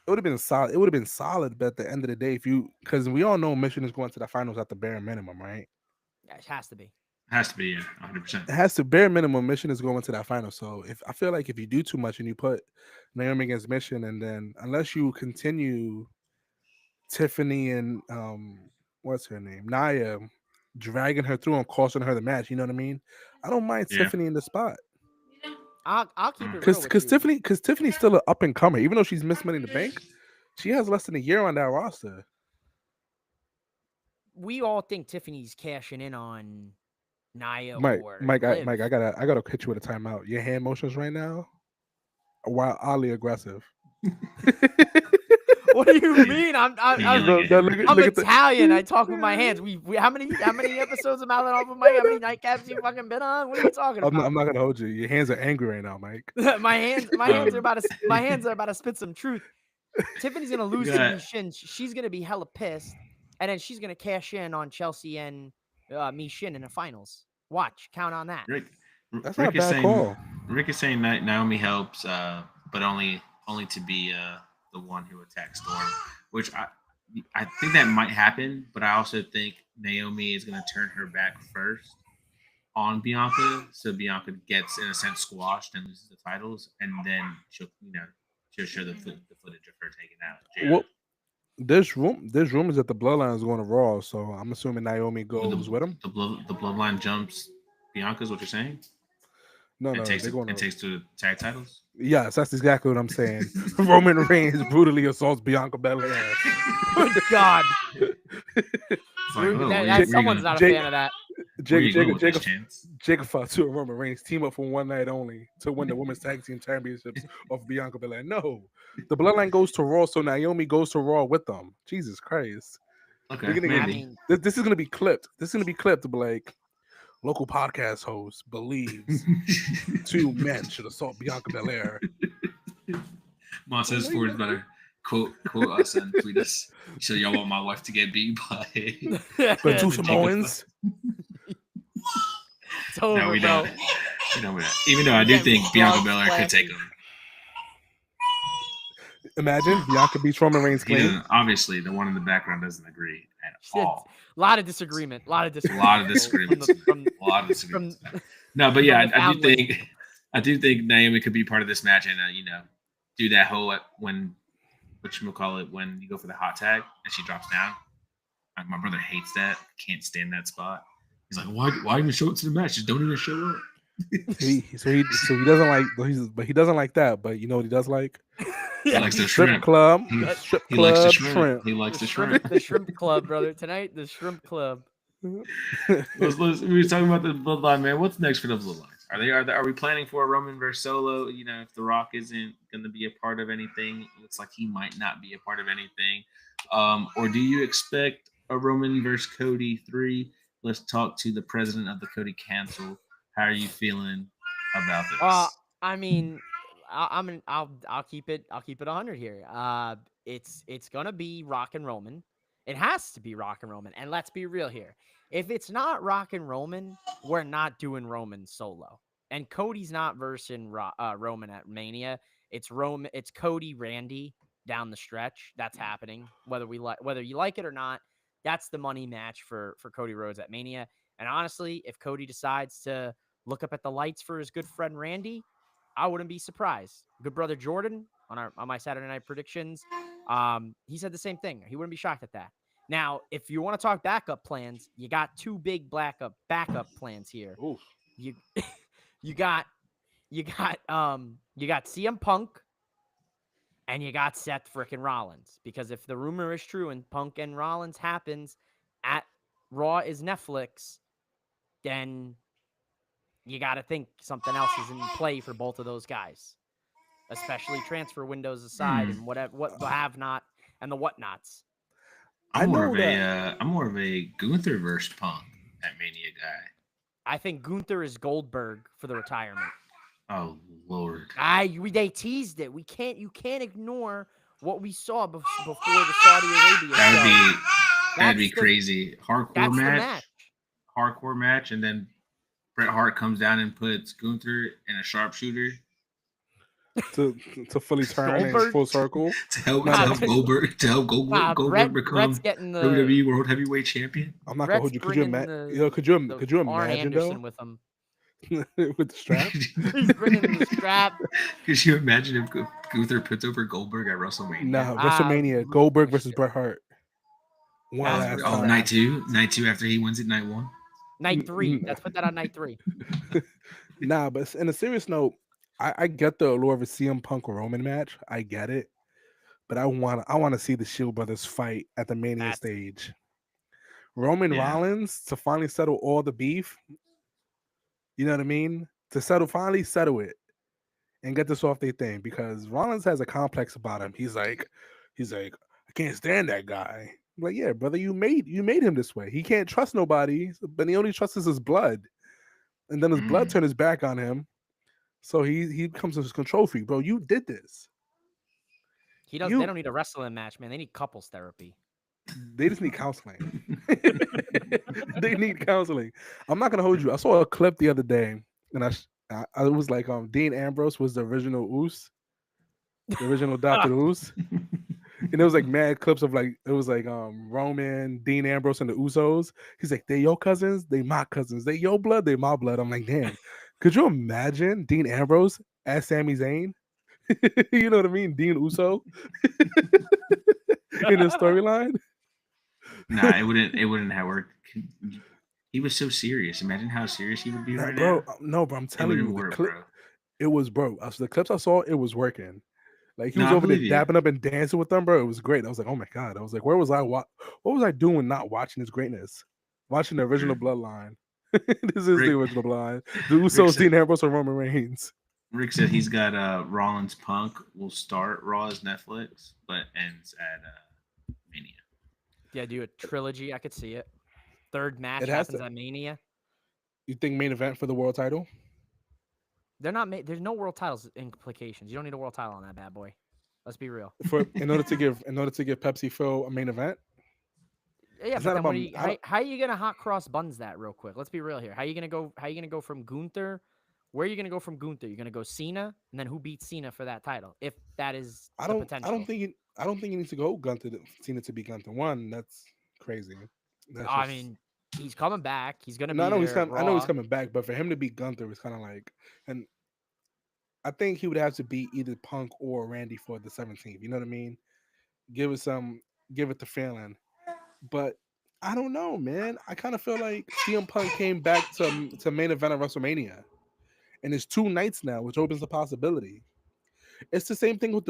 It would have been solid. It would have been solid, but at the end of the day, because we all know Mission is going to the finals at the bare minimum, right? Yeah, it has to be. It has to be, yeah, 100%. It has to bare minimum. Mission is going to that final. So I feel like if you do too much and you put Naomi against Mission, and then unless you continue Tiffany and what's her name, Nia, dragging her through and costing her the match, you know what I mean? I don't mind Tiffany in the spot. I'll keep it real because Tiffany's still an up and comer, even though she's missed Money in the Bank. She has less than a year on that roster. We all think Tiffany's cashing in on Nia Mike, or I Liv. gotta hit you with a timeout. Your hand motions right now are oddly aggressive. What do you mean? I'm Italian. I talk with my hands. We how many episodes of Mouth Off of Mike? How many nightcaps you fucking been on? What are you talking about? I'm not gonna hold you. Your hands are angry right now, Mike. my hands are about to spit some truth. Tiffany's gonna lose to Mishin. She's gonna be hella pissed, and then she's gonna cash in on Chelsea and Mishin in the finals. Watch, count on that. That's not a bad call. Rick is saying that Naomi helps, but only to be the one who attacks Storm, which I think that might happen, but I also think Naomi is going to turn her back first on Bianca, so Bianca gets in a sense squashed and loses the titles, and then she'll show the footage of her taking out Jade. Well, there's rumors that the Bloodline is going to Raw, so I'm assuming Naomi goes with them. The Bloodline jumps Bianca is what you're saying? No, it takes to tag titles. Yes, that's exactly what I'm saying. Roman Reigns brutally assaults Bianca Belair. Good God! Someone's not a fan of that. Jacob Fatu and Roman Reigns team up for one night only to win the women's tag team championships of Bianca Belair. No, the Bloodline goes to Raw, so Naomi goes to Raw with them. Jesus Christ! Okay, this is gonna be clipped. This is gonna be clipped to be like. Local podcast host believes 2 men should assault Bianca Belair. Mom says Ford better quote us and tweet us. So y'all want my wife to get beat by 2 Samoans? It's over, no, we don't. Even though I do think Bianca Belair could take them. Imagine Bianca beats Roman Reigns He clean. doesn't, obviously, the one in the background doesn't agree at She said, all. a lot of disagreement. A lot of A disagreement. lot of disagreements. A lot of disagreements. No, but yeah, I do think Naomi could be part of this match and do that whole when when you go for the hot tag and she drops down. My brother hates that. Can't stand that spot. He's like, why even show up to the match? Just don't even show up. So he doesn't like, but he doesn't like that. But you know what he does like? He likes the strip shrimp club. He Club likes the shrimp. He likes the the shrimp. The shrimp club, brother. Tonight, the shrimp club. We were talking about the bloodline, man. What's next for the bloodline? Are we planning for a Roman versus Solo? If The Rock isn't going to be a part of anything, it looks like he might not be a part of anything. Or do you expect a Roman versus Cody 3? Let's talk to the president of the Cody Council. How are you feeling about this? I mean, I'll keep it 100 here. It's gonna be Rock and Roman. It has to be Rock and Roman. And let's be real here. If it's not Rock and Roman, we're not doing Roman solo. And Cody's not versing Roman at Mania. It's Cody Randy down the stretch. That's happening. Whether you like it or not, that's the money match for Cody Rhodes at Mania. And honestly, if Cody decides to look up at the lights for his good friend Randy, I wouldn't be surprised. Good brother Jordan on my Saturday night predictions, he said the same thing. He wouldn't be shocked at that. Now, if you want to talk backup plans, you got two big backup plans here. Oof. You got CM Punk and you got Seth frickin' Rollins. Because if the rumor is true and Punk and Rollins happens at Raw is Netflix, then you got to think something else is in play for both of those guys, especially transfer windows aside and what the have not and the whatnots. I'm more of a Gunther versus Punk at Mania guy. I think Gunther is Goldberg for the retirement. Oh Lord! They teased it. You can't ignore what we saw before the Saudi Arabia. That'd be crazy. Hardcore match, and then Bret Hart comes down and puts Gunther in a sharpshooter to fully turn in full circle to help Goldberg become WWE World Heavyweight Champion. I'm not gonna hold you. Could you imagine? Could you imagine though? With him. With the strap. He's bringing the strap. Could you imagine if Gunther puts over Goldberg at WrestleMania? No, WrestleMania. Goldberg versus Bret Hart. Night two after he wins it, night one. Night 3. Let's put that on night 3. Nah, but in a serious note, I get the allure of a CM Punk Roman match. I get it, but I want to see the Shield Brothers fight at the Mania stage. Roman Rollins to finally settle all the beef. You know what I mean? To finally settle it and get this off their thing, because Rollins has a complex about him. He's like, I can't stand that guy. I'm like, yeah, brother, you made him this way. He can't trust nobody, but he only trusts his blood. And then his blood turned his back on him. So he becomes his control freak. Bro, you did this. They don't need a wrestling match, man. They need couples therapy. They just need counseling. They need counseling. I'm not gonna hold you. I saw a clip the other day, and I was like, Dean Ambrose was the original Oos, the original Dr. Oos. And it was like mad clips of Roman, Dean Ambrose, and the Usos. He's like, they your cousins, they my cousins. They your blood, they my blood. I'm like, damn. Could you imagine Dean Ambrose as Sami Zayn? You know what I mean? Dean Uso in his storyline. Nah, it wouldn't have worked. He was so serious. Imagine how serious he would be right now. No, bro, I'm telling you, it was, bro. The clips I saw, it was working. Like he was over there dapping up and dancing with them, bro. It was great. I was like, oh my god. I was like, where was I? What was I doing not watching his greatness? Watching the original Bloodline. This is the original Bloodline. The Usos, Dean Ambrose, and Roman Reigns. Rick said he's got Rollins Punk will start Raw as Netflix, but ends at Mania. Yeah, do a trilogy. I could see it. Third match happens at Mania. You think main event for the world title? They're not. There's no world titles implications. You don't need a world title on that bad boy. Let's be real. In order to give Pepsi Phil a main event. Yeah, but then how are you gonna hot cross buns that real quick? Let's be real here. How you gonna go from Gunther where are you going to go from Gunther? You're going to go Cena, and then who beats Cena for that title? If that is I the don't. potential. I don't think he needs to go Gunther Cena to be Gunther one. That's crazy. That's I just, mean, he's coming back. He's going to no, be I know he's there at coming. I know he's Raw. coming back, but for him to beat Gunther is kind of like, and I think he would have to beat either Punk or Randy for the 17th. You know what I mean? Give it some, give it the feeling. But I don't know, man. I kind of feel like CM Punk came back to main event of WrestleMania, and it's 2 nights now, which opens the possibility. It's the same thing with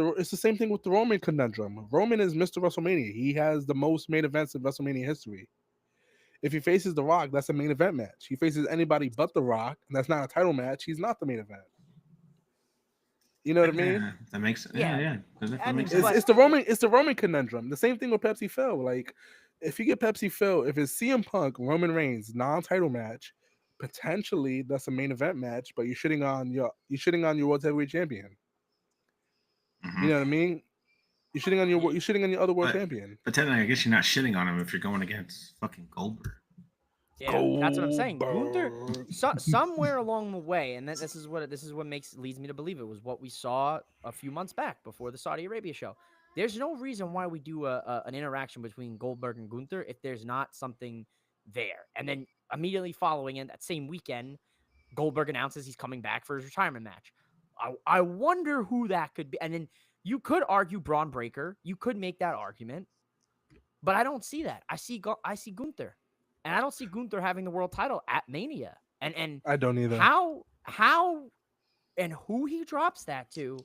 the Roman conundrum. Roman is Mr. WrestleMania. He has the most main events in WrestleMania history. If he faces The Rock, that's a main event match. He faces anybody but The Rock, and that's not a title match. He's not the main event. You know what I mean? That makes Yeah. That definitely I mean, makes but- sense. It's the Roman conundrum. The same thing with Pepsi Phil. Like, if you get Pepsi Phil, if it's CM Punk, Roman Reigns, non-title match, potentially that's a main event match, but you're shitting on your world heavyweight champion. Mhm. You know what I mean? You're shitting on your other world But- champion. But technically, I guess you're not shitting on him if you're going against fucking Goldberg. Yeah, that's what I'm saying. Gunther, Goldberg. somewhere along the way, and this is what leads me to believe it was what we saw a few months back before the Saudi Arabia show. There's no reason why we do an interaction between Goldberg and Gunther if there's not something there. And then immediately following it, that same weekend, Goldberg announces he's coming back for his retirement match. I wonder who that could be. And then you could argue Braun Breaker. You could make that argument, but I don't see that. I see Gunther. And I don't see Gunther having the world title at Mania. And I don't either. how and who he drops that to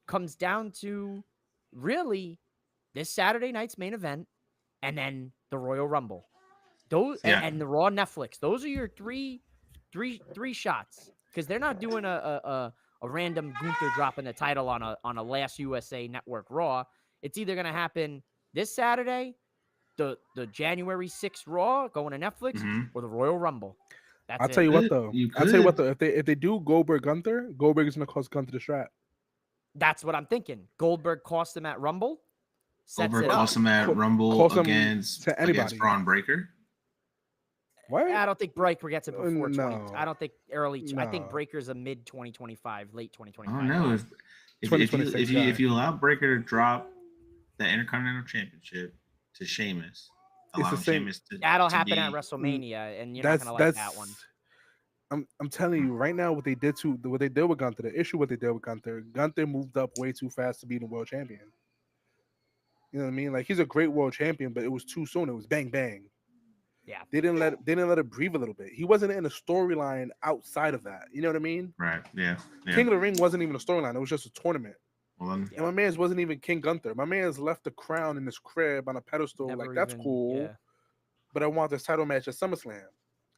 comes down to really this Saturday night's main event and then the Royal Rumble. Those Yeah. and the Raw Netflix. Those are your three shots because they're not doing a random Gunther dropping the title on a Last USA Network Raw. It's either going to happen this Saturday, the January 6th Raw going to Netflix, Mhm. or the Royal Rumble. That's I'll tell it. you what though. You I'll tell you what could. though. If they do Goldberg Gunther, Goldberg is gonna cause Gunther the strap. That's what I'm thinking. Goldberg cost him at Rumble. Sets Goldberg it up. cost him at Co- Rumble cost him against to anybody. Braun Breaker. What? I don't think Breaker gets it before 20. No. I don't think early. I think No. Breaker's a mid 2025, late 2025. I don't know if 2026 if guy. you allow Breaker to drop the Intercontinental Championship to Sheamus, It's the same- Sheamus That'll to happen at be- WrestleMania, and you're not gonna like that one. I'm telling you right now what they did with Gunther. The issue what they did with Gunther. Gunther moved up way too fast to be the world champion. You know what I mean? Like, he's a great world champion, but it was too soon. It was bang bang. Yeah. They didn't let it breathe a little bit. He wasn't in a storyline outside of that. You know what I mean? Right. Yeah. Yeah. King of the Ring wasn't even a storyline. It was just a tournament. Well, then, Yeah. And my man's wasn't even King Gunther. My man's left the crown in his crib on a pedestal. Never like, that's even- cool. yeah. But I want this title match at SummerSlam.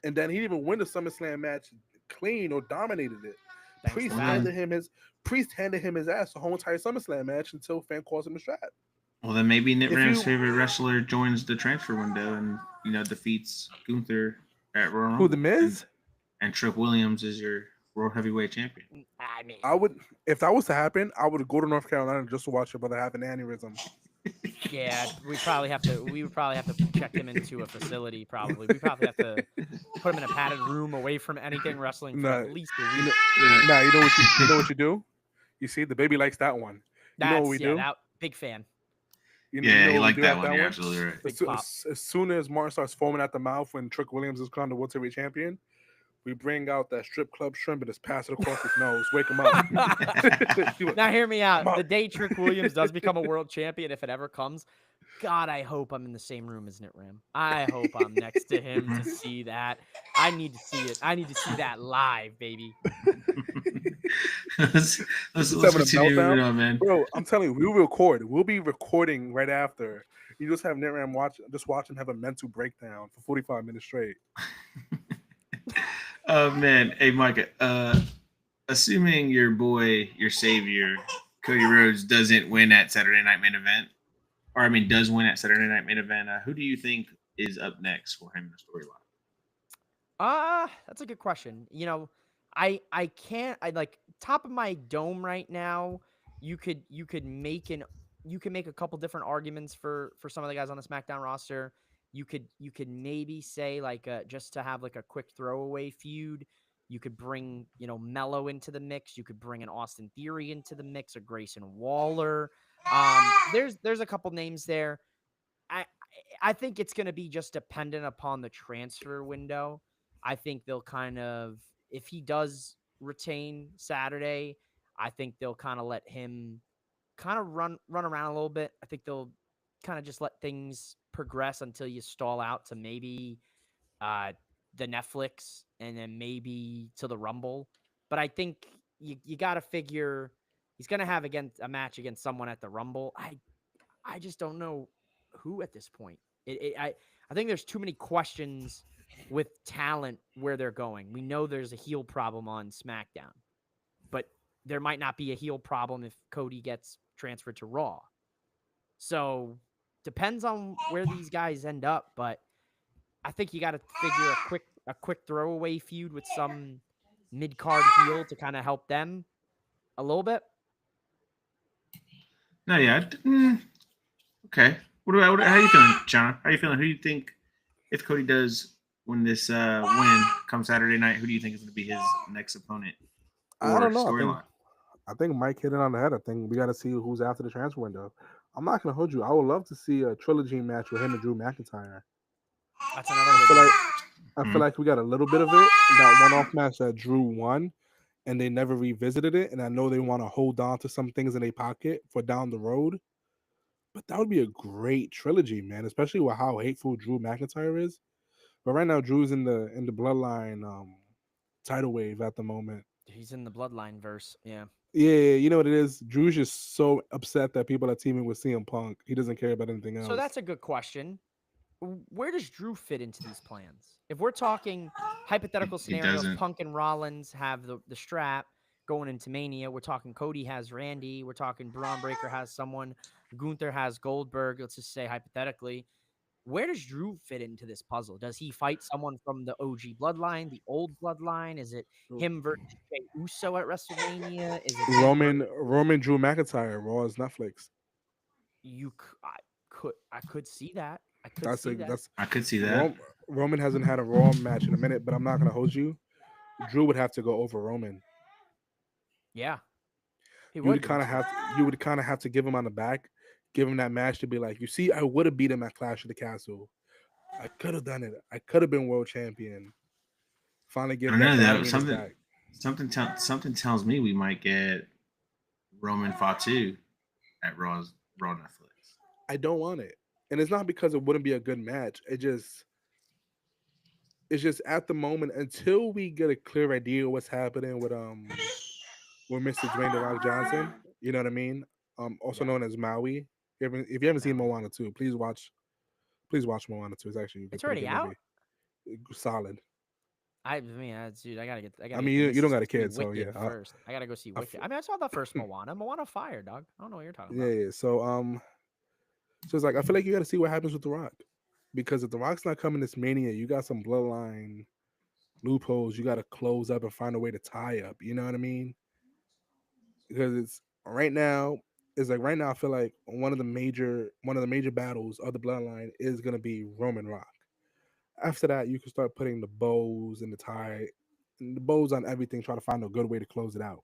And then he didn't even win the SummerSlam match clean or dominated it. Thanks Priest to handed that. him his ass the whole entire SummerSlam match until Fan calls him a strap. well, then maybe Nick If Ram's you- favorite wrestler joins the transfer window and defeats Gunther at Royal Who, Rumble. the Miz? And Trick Williams is your world heavyweight champion. I mean, I would, if that was to happen, I would go to North Carolina just to watch your brother have an aneurysm. yeah, we would probably have to check him into a facility. Probably, we probably have to put him in a padded room away from anything wrestling for Nah, at least a You week. know, nah, you know what you do? You see, the baby likes that one. You know what we do? Big fan. You know Yeah, what he we liked do that at one. You're absolutely right. Big As, soo- pop. as soon as Martin starts foaming at the mouth when Trick Williams is crowned the World Heavyweight Champion, we bring out that strip club shrimp and just pass it across his nose, wake him up. He went, Now hear me out. Come on. The day Trick Williams does become a world champion, if it ever comes, God, I hope I'm in the same room as Nitram. I hope I'm next to him to see that. I need to see it. I need to see that live, baby. let's having a continue meltdown? moving on, man. Bro, I'm telling you, we'll record. We'll be recording right after. You just have Nitram watch him have a mental breakdown for 45 minutes straight. Oh man, hey Mike. Assuming your boy, your savior, Cody Rhodes doesn't win at Saturday Night Main Event, or I mean, does win at Saturday Night Main Event, who do you think is up next for him in the storyline? That's a good question. You know, I can't. I like top of my dome right now. You could make a couple different arguments for some of the guys on the SmackDown roster. You could maybe say like just to have like a quick throwaway feud. You could bring, Mello into the mix. You could bring an Austin Theory into the mix, or Grayson Waller. There's a couple names there. I think it's going to be just dependent upon the transfer window. I think they'll kind of, if he does retain Saturday, I think they'll kind of let him kind of run around a little bit. I think they'll kind of just let things progress until you stall out to maybe the Netflix and then maybe to the Rumble. But I think you got to figure he's going to have a match against someone at the Rumble. I just don't know who at this point. I think there's too many questions with talent where they're going. We know there's a heel problem on SmackDown, but there might not be a heel problem if Cody gets transferred to Raw. So depends on where these guys end up, but I think you got to figure a quick throwaway feud with some mid-card heel to kind of help them a little bit. No, yeah. Okay. How are you feeling, John? How are you feeling? Who do you think, if Cody does win this win come Saturday night, who do you think is going to be his next opponent I or don't know. storyline? I think Mike hit it on the head. I think we got to see who's after the transfer window. I'm not going to hold you. I would love to see a trilogy match with him and Drew McIntyre. That's another I feel like we got a little bit of it. That one-off match that Drew won, and they never revisited it. And I know they want to hold on to some things in their pocket for down the road. But that would be a great trilogy, man, especially with how hateful Drew McIntyre is. But right now, Drew's in the Bloodline tidal wave at the moment. He's in the Bloodline verse, yeah. Yeah, you know what it is? Drew's just so upset that people are teaming with CM Punk. He doesn't care about anything else. So that's a good question. Where does Drew fit into these plans? If we're talking hypothetical scenarios, Punk and Rollins have the strap going into Mania. We're talking Cody has Randy. We're talking Braun Breaker has someone. Gunther has Goldberg. Let's just say hypothetically. Where does Drew fit into this puzzle? Does he fight someone from the OG bloodline, the old bloodline? Is it him versus Jey Uso at WrestleMania? Is it Roman Drew McIntyre, Raw's Netflix? I could see that. I could see that. Roman hasn't had a Raw match in a minute, but I'm not gonna hold you. Drew would have to go over Roman. Yeah, you would kind of have to give him on the back, give him that match to be like, you see, I would have beat him at Clash of the Castle. I could have done it. I could have been world champion. Finally, give that something tells me we might get Roman Fatu at Raw Netflix. I don't want it. And it's not because it wouldn't be a good match. It's just at the moment, until we get a clear idea of what's happening with Mr. Dwayne The Rock Johnson, you know what I mean? Also known as Maui. If you haven't seen Moana 2, please watch Moana 2. It's already out. Solid. Dude, I gotta get. You don't got a kid, so yeah. First, I gotta go see Wicked. I saw the first Moana. Moana fire, dog. I don't know what you're talking about. Yeah. So it's like, I feel like you got to see what happens with The Rock, because if The Rock's not coming this Mania, you got some bloodline loopholes you got to close up and find a way to tie up. You know what I mean? Because right now, I feel like one of the major battles of the bloodline is gonna be Roman Rock. After that, you can start putting the bows and the bows on everything, try to find a good way to close it out.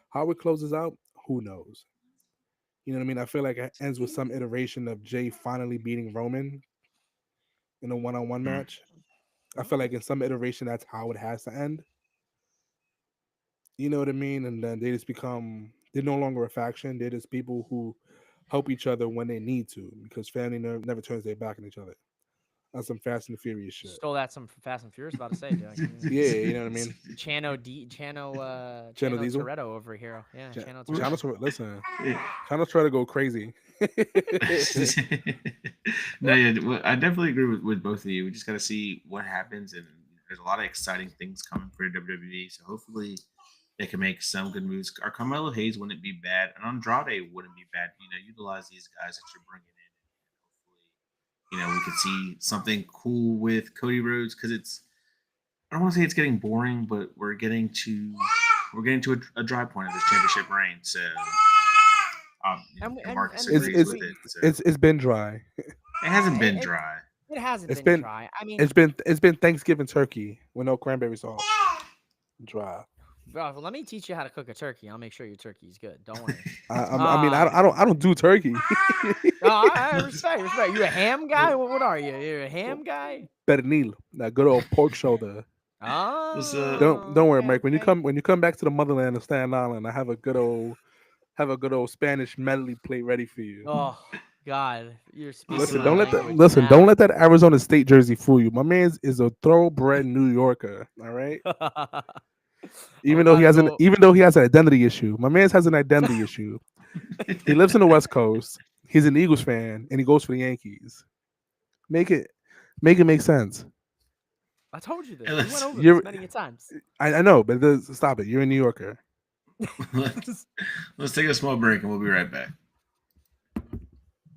How it closes out, who knows? You know what I mean? I feel like it ends with some iteration of Jay finally beating Roman in a one-on-one match. I feel like in some iteration, that's how it has to end. You know what I mean? And then they're no longer a faction. They're just people who help each other when they need to, because family never turns their back on each other. That's some Fast and the Furious shit. Stole that some Fast and Furious, about to say, dude. Yeah, you know what I mean? Chano Diesel? Toretto over here. Yeah, Chano Toretto. Listen, Chano's trying to go crazy. No, yeah, I definitely agree with both of you. We just got to see what happens, and there's a lot of exciting things coming for WWE. So hopefully they can make some good moves. Our Carmelo Hayes wouldn't be bad, and Andrade wouldn't be bad. Utilize these guys that you're bringing in. We could see something cool with Cody Rhodes, because I don't want to say it's getting boring, but we're getting to a dry point of this championship reign. So Marcus agrees with it. So. It's been dry. It hasn't been dry. It hasn't been dry. I mean, it's been Thanksgiving turkey with no cranberry sauce. Dry. Bro, let me teach you how to cook a turkey. I'll make sure your turkey's good. Don't worry. I mean, I don't do turkey. I respect. You a ham guy? What are you? You're a ham guy? Pernil, that good old pork shoulder. Oh, Don't worry, okay, Mike. When you okay. come back to the motherland of Staten Island, I have a good old Spanish medley plate ready for you. Oh God, you're speaking Listen, my don't language don't now. let that Arizona State jersey fool you. My man is a thoroughbred New Yorker. All right. I'm about to go. Even though he has an identity issue, my man has an identity issue. He lives in the West Coast. He's an Eagles fan, and he goes for the Yankees. Make it make sense. I told you this. Hey, We went let's- over You're- this many times. I know, but stop it. You're a New Yorker. Let's take a small break and we'll be right back.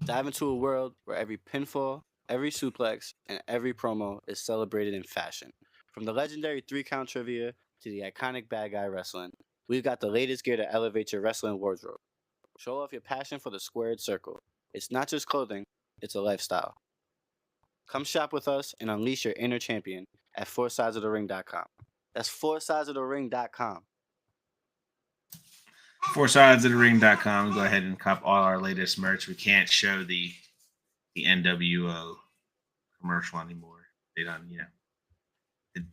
Dive into a world where every pinfall, every suplex, and every promo is celebrated in fashion. From the legendary 3-count trivia to the iconic bad guy wrestling, we've got the latest gear to elevate your wrestling wardrobe. Show off your passion for the squared circle. It's not just clothing, it's a lifestyle. Come shop with us and unleash your inner champion at foursidesofthering.com. That's foursidesofthering.com. Foursidesofthering.com. Go ahead and cop all our latest merch. We can't show the NWO commercial anymore. They done,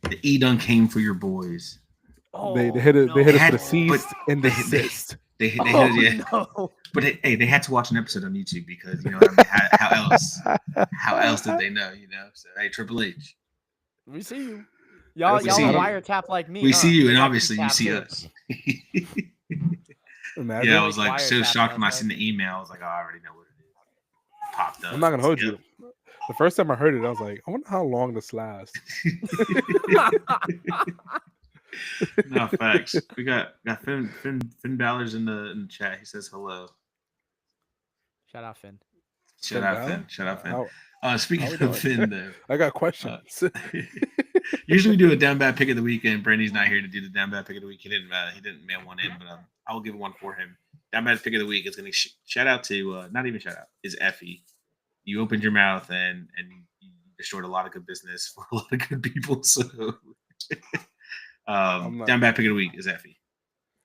the E done came for your boys. They hit it. They hit us for the cease But and desist. They hit Oh, it, yeah. no. But hey, they had to watch an episode on YouTube because how else did they know? So hey, Triple H, We see you. Y'all We see a you. wiretap like me. we huh? see you, and got obviously you tapped see in. us. Imagine. Yeah, I was like so wiretap shocked when I outside. seen the email. I was like, oh, I already know what it is. Popped up. I'm not gonna hold Yep. you. The first time I heard it, I was like, I wonder how long this lasts. No facts. We got Finn Balor's in the chat. He says hello. Shout out Finn. Shout out Finn. Shout out Finn. Speaking how we of doing? Finn, though, I got questions. usually we do a down bad pick of the week, and Brandy's not here to do the down bad pick of the week. He didn't mail one in, but I will give one for him. Down bad pick of the week is going to shout out to not even shout out is Effie. You opened your mouth and you destroyed a lot of good business for a lot of good people. So down bad pick of the week is Effie.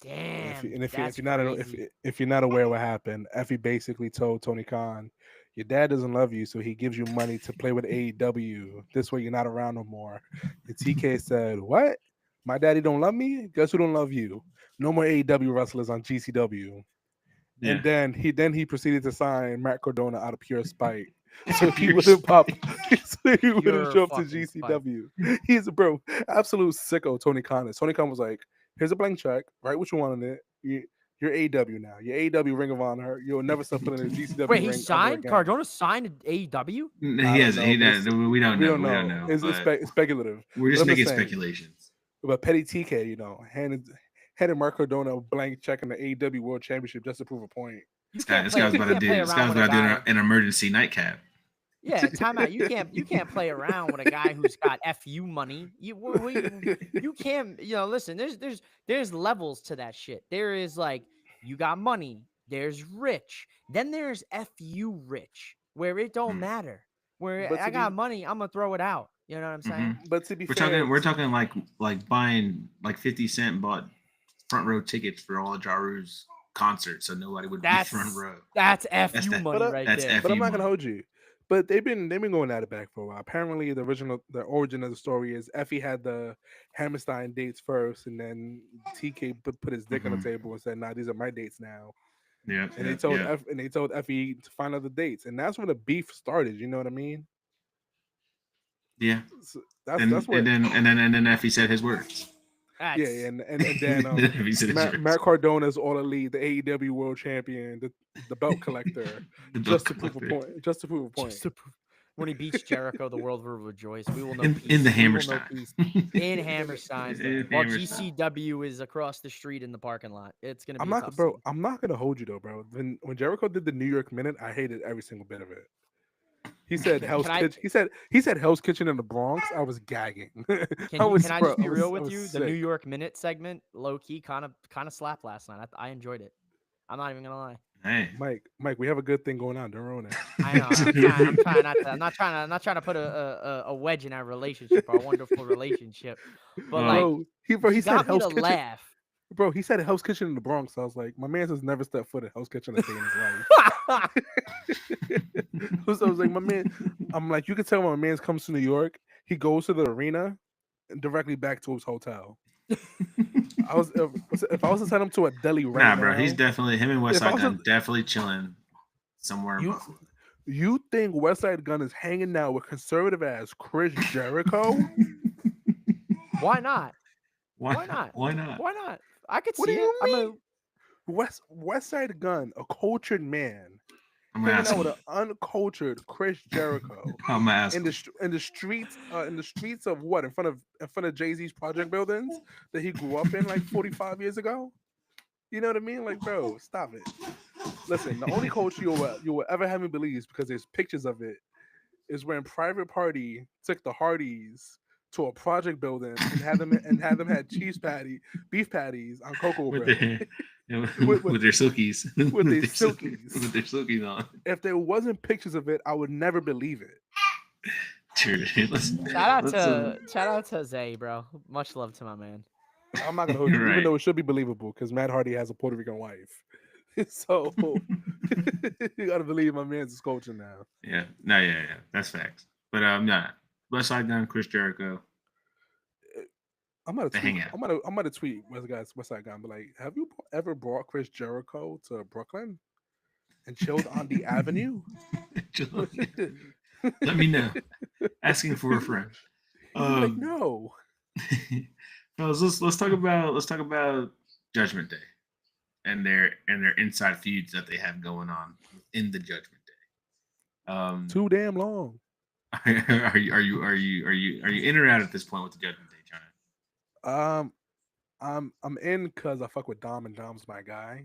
Damn. If you're not aware what happened, Effie basically told Tony Khan, your dad doesn't love you, so he gives you money to play with AEW. This way you're not around no more. And TK said, what? My daddy don't love me? Guess who don't love you? No more AEW wrestlers on GCW. Yeah. And then he proceeded to sign Matt Cardona out of pure spite. So he wouldn't pop. So he wouldn't show up to fucking GCW. He's absolute sicko. Tony Khan is. Tony Khan was like, here's a blank check. Write what you want on it. You're AEW now. You're AEW Ring of Honor. You'll never step foot in the GCW. Wait, ring he ever signed? again. Cardona signed AEW? He has. We don't know. We don't know. It's speculative. We're just But I'm making saying, speculations. But Petty TK, handed Mark Cardona a blank check in the AEW World Championship just to prove a point. This guy was about to do an emergency nightcap. Yeah, timeout. You can't play around with a guy who's got FU money. You can't. Listen. There's levels to that shit. There is like you got money. There's rich. Then there's FU rich, where it don't matter. Where I got money, I'm gonna throw it out. You know what I'm saying? But to be fair, we're talking like buying like 50 Cent bought front row tickets for all of Jaru's concerts, so nobody would be front row. That's FU money right there. But I'm not gonna hold you. But they've been going at it back for a while. Apparently, the origin of the story is Effie had the Hammerstein dates first, and then TK put his dick on the table and said, "Nah, these are my dates now." Yeah. And they told Effie to find other dates, and that's where the beef started. You know what I mean? Yeah. So that's where. And then Effie said his words. Yeah, and then Matt Cardona's All Elite, the AEW World Champion, the belt collector, just to prove a point. When he beats Jericho, the world will rejoice. We will know peace. In the Hammerstein. In Hammerstein. While GCW is across the street in the parking lot. It's gonna be I'm not gonna hold you though, bro. When Jericho did the New York Minute, I hated every single bit of it. He said Hell's Kitchen. He said Hell's Kitchen in the Bronx. I was gagging. Can I just be real with you? The New York Minute segment, low key, kind of slapped last night. I enjoyed it. I'm not even gonna lie. Hey. Mike, we have a good thing going on. Don't ruin it. I know. I'm trying not to. I'm not trying to put a wedge in our relationship, our wonderful relationship. But Well, like, he he said got me Hell's to Kitchen. laugh. Bro, he said Hell's Kitchen in the Bronx. So I was like, my man has never stepped foot in Hell's Kitchen a day in his life. So I was like, I'm like, you can tell when my man comes to New York, he goes to the arena and directly back to his hotel. If I was to send him to a deli right now, bro, he's definitely him and if I Westside was Gun to- definitely chilling somewhere. in you Buffalo. you think Westside Gun is hanging out with conservative ass Chris Jericho? Why not? Why not? Why not? Why not? I could What see do it. you I'm mean? Westside Gun, a cultured man, I'm gonna hanging ask out with him. an uncultured Chris Jericho I'm gonna ask in him. the streets of what in front of Jay-Z's project buildings that he grew up in like 45 years ago. You know what I mean? Like, bro, stop it. Listen, the only culture you will ever have me believe is because there's pictures of it is when Private Party took the Hardys to a project building and had them had beef patties on cocoa with bread. their With- with their silkies. with their silkies. With their silkies on. If there wasn't pictures of it, I would never believe it. Dude, Shout out to Zay, bro. Much love to my man. I'm not gonna hold you, Right. even though it should be believable because Matt Hardy has a Puerto Rican wife. So you gotta believe my man's is coaching now. Yeah, that's facts. But yeah, Westside Gun, Chris Jericho. I'm gonna They tweet. hang out. I'm gonna tweet Westside Gun, but like, have you ever brought Chris Jericho to Brooklyn and chilled on the Avenue? Let me know. Asking for a friend. Like, no. Fellas, let's talk about Judgment Day and their inside feuds that they have going on in the Judgment Day. Too damn long. Are you in or out at this point with the Judgment Day, China? I'm in because I fuck with Dom and Dom's my guy.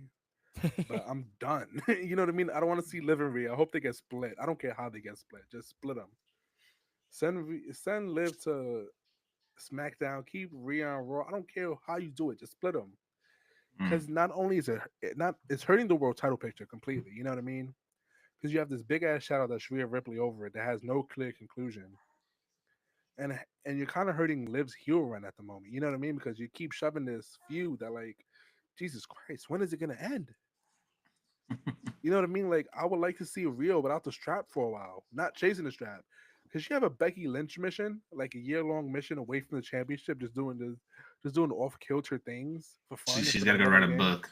But I'm done. You know what I mean? I don't want to see Liv and Rhea. I hope they get split. I don't care how they get split. Just split them. Send Liv to SmackDown. Keep Rhea on Raw. I don't care how you do it. Just split them. Because not only is it's hurting the world title picture completely. You know what I mean? Because you have this big ass shadow that's Rhea Ripley over it that has no clear conclusion. And you're kind of hurting Liv's heel run at the moment. You know what I mean? Because you keep shoving this feud that, like, Jesus Christ, when is it gonna end? You know what I mean? Like, I would like to see Rhea without the strap for a while, not chasing the strap. Because you have a Becky Lynch mission, like a year-long mission away from the championship, just doing off-kilter things for fun. She's got to go write a book.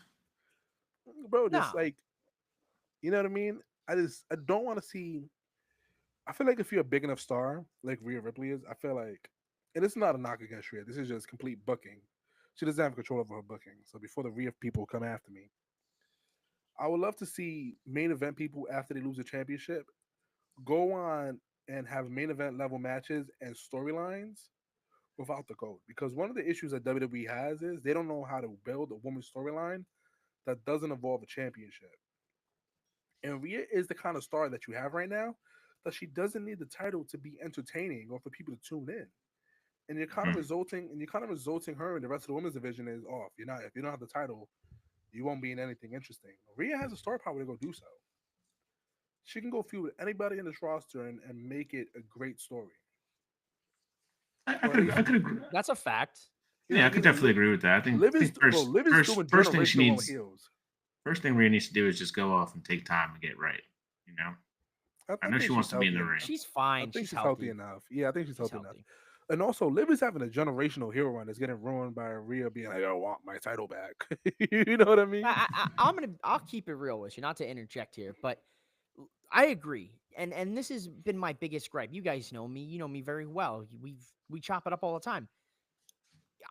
Bro, just No. like, you know what I mean? I don't want to see. I feel like if you're a big enough star like Rhea Ripley is, I feel like, and it's not a knock against Rhea. This is just complete booking. She doesn't have control over her booking. So before the Rhea people come after me, I would love to see main event people after they lose the championship go on and have main event level matches and storylines without the gold. Because one of the issues that WWE has is they don't know how to build a woman's storyline that doesn't involve a championship. And Rhea is the kind of star that you have right now that she doesn't need the title to be entertaining or for people to tune in. And you're kind of resulting her and the rest of the women's division is off. If you don't have the title, you won't be in anything interesting. Rhea has a star power to go do so. She can go feud with anybody in this roster and make it a great story. I could agree. That's a fact. Yeah, I could definitely agree with that. I think Liv is doing first thing she generational needs, heels. first thing Rhea needs to do is just go off and take time and get right. You know, I know she wants to be in the ring. She's fine. I think she's healthy enough. Yeah, I think she's healthy enough. And also, Liv is having a generational hero run that's getting ruined by Rhea being like, I want my title back. You know what I mean? I'll keep it real with you, not to interject here, but I agree. And this has been my biggest gripe. You guys know me. You know me very well. We chop it up all the time.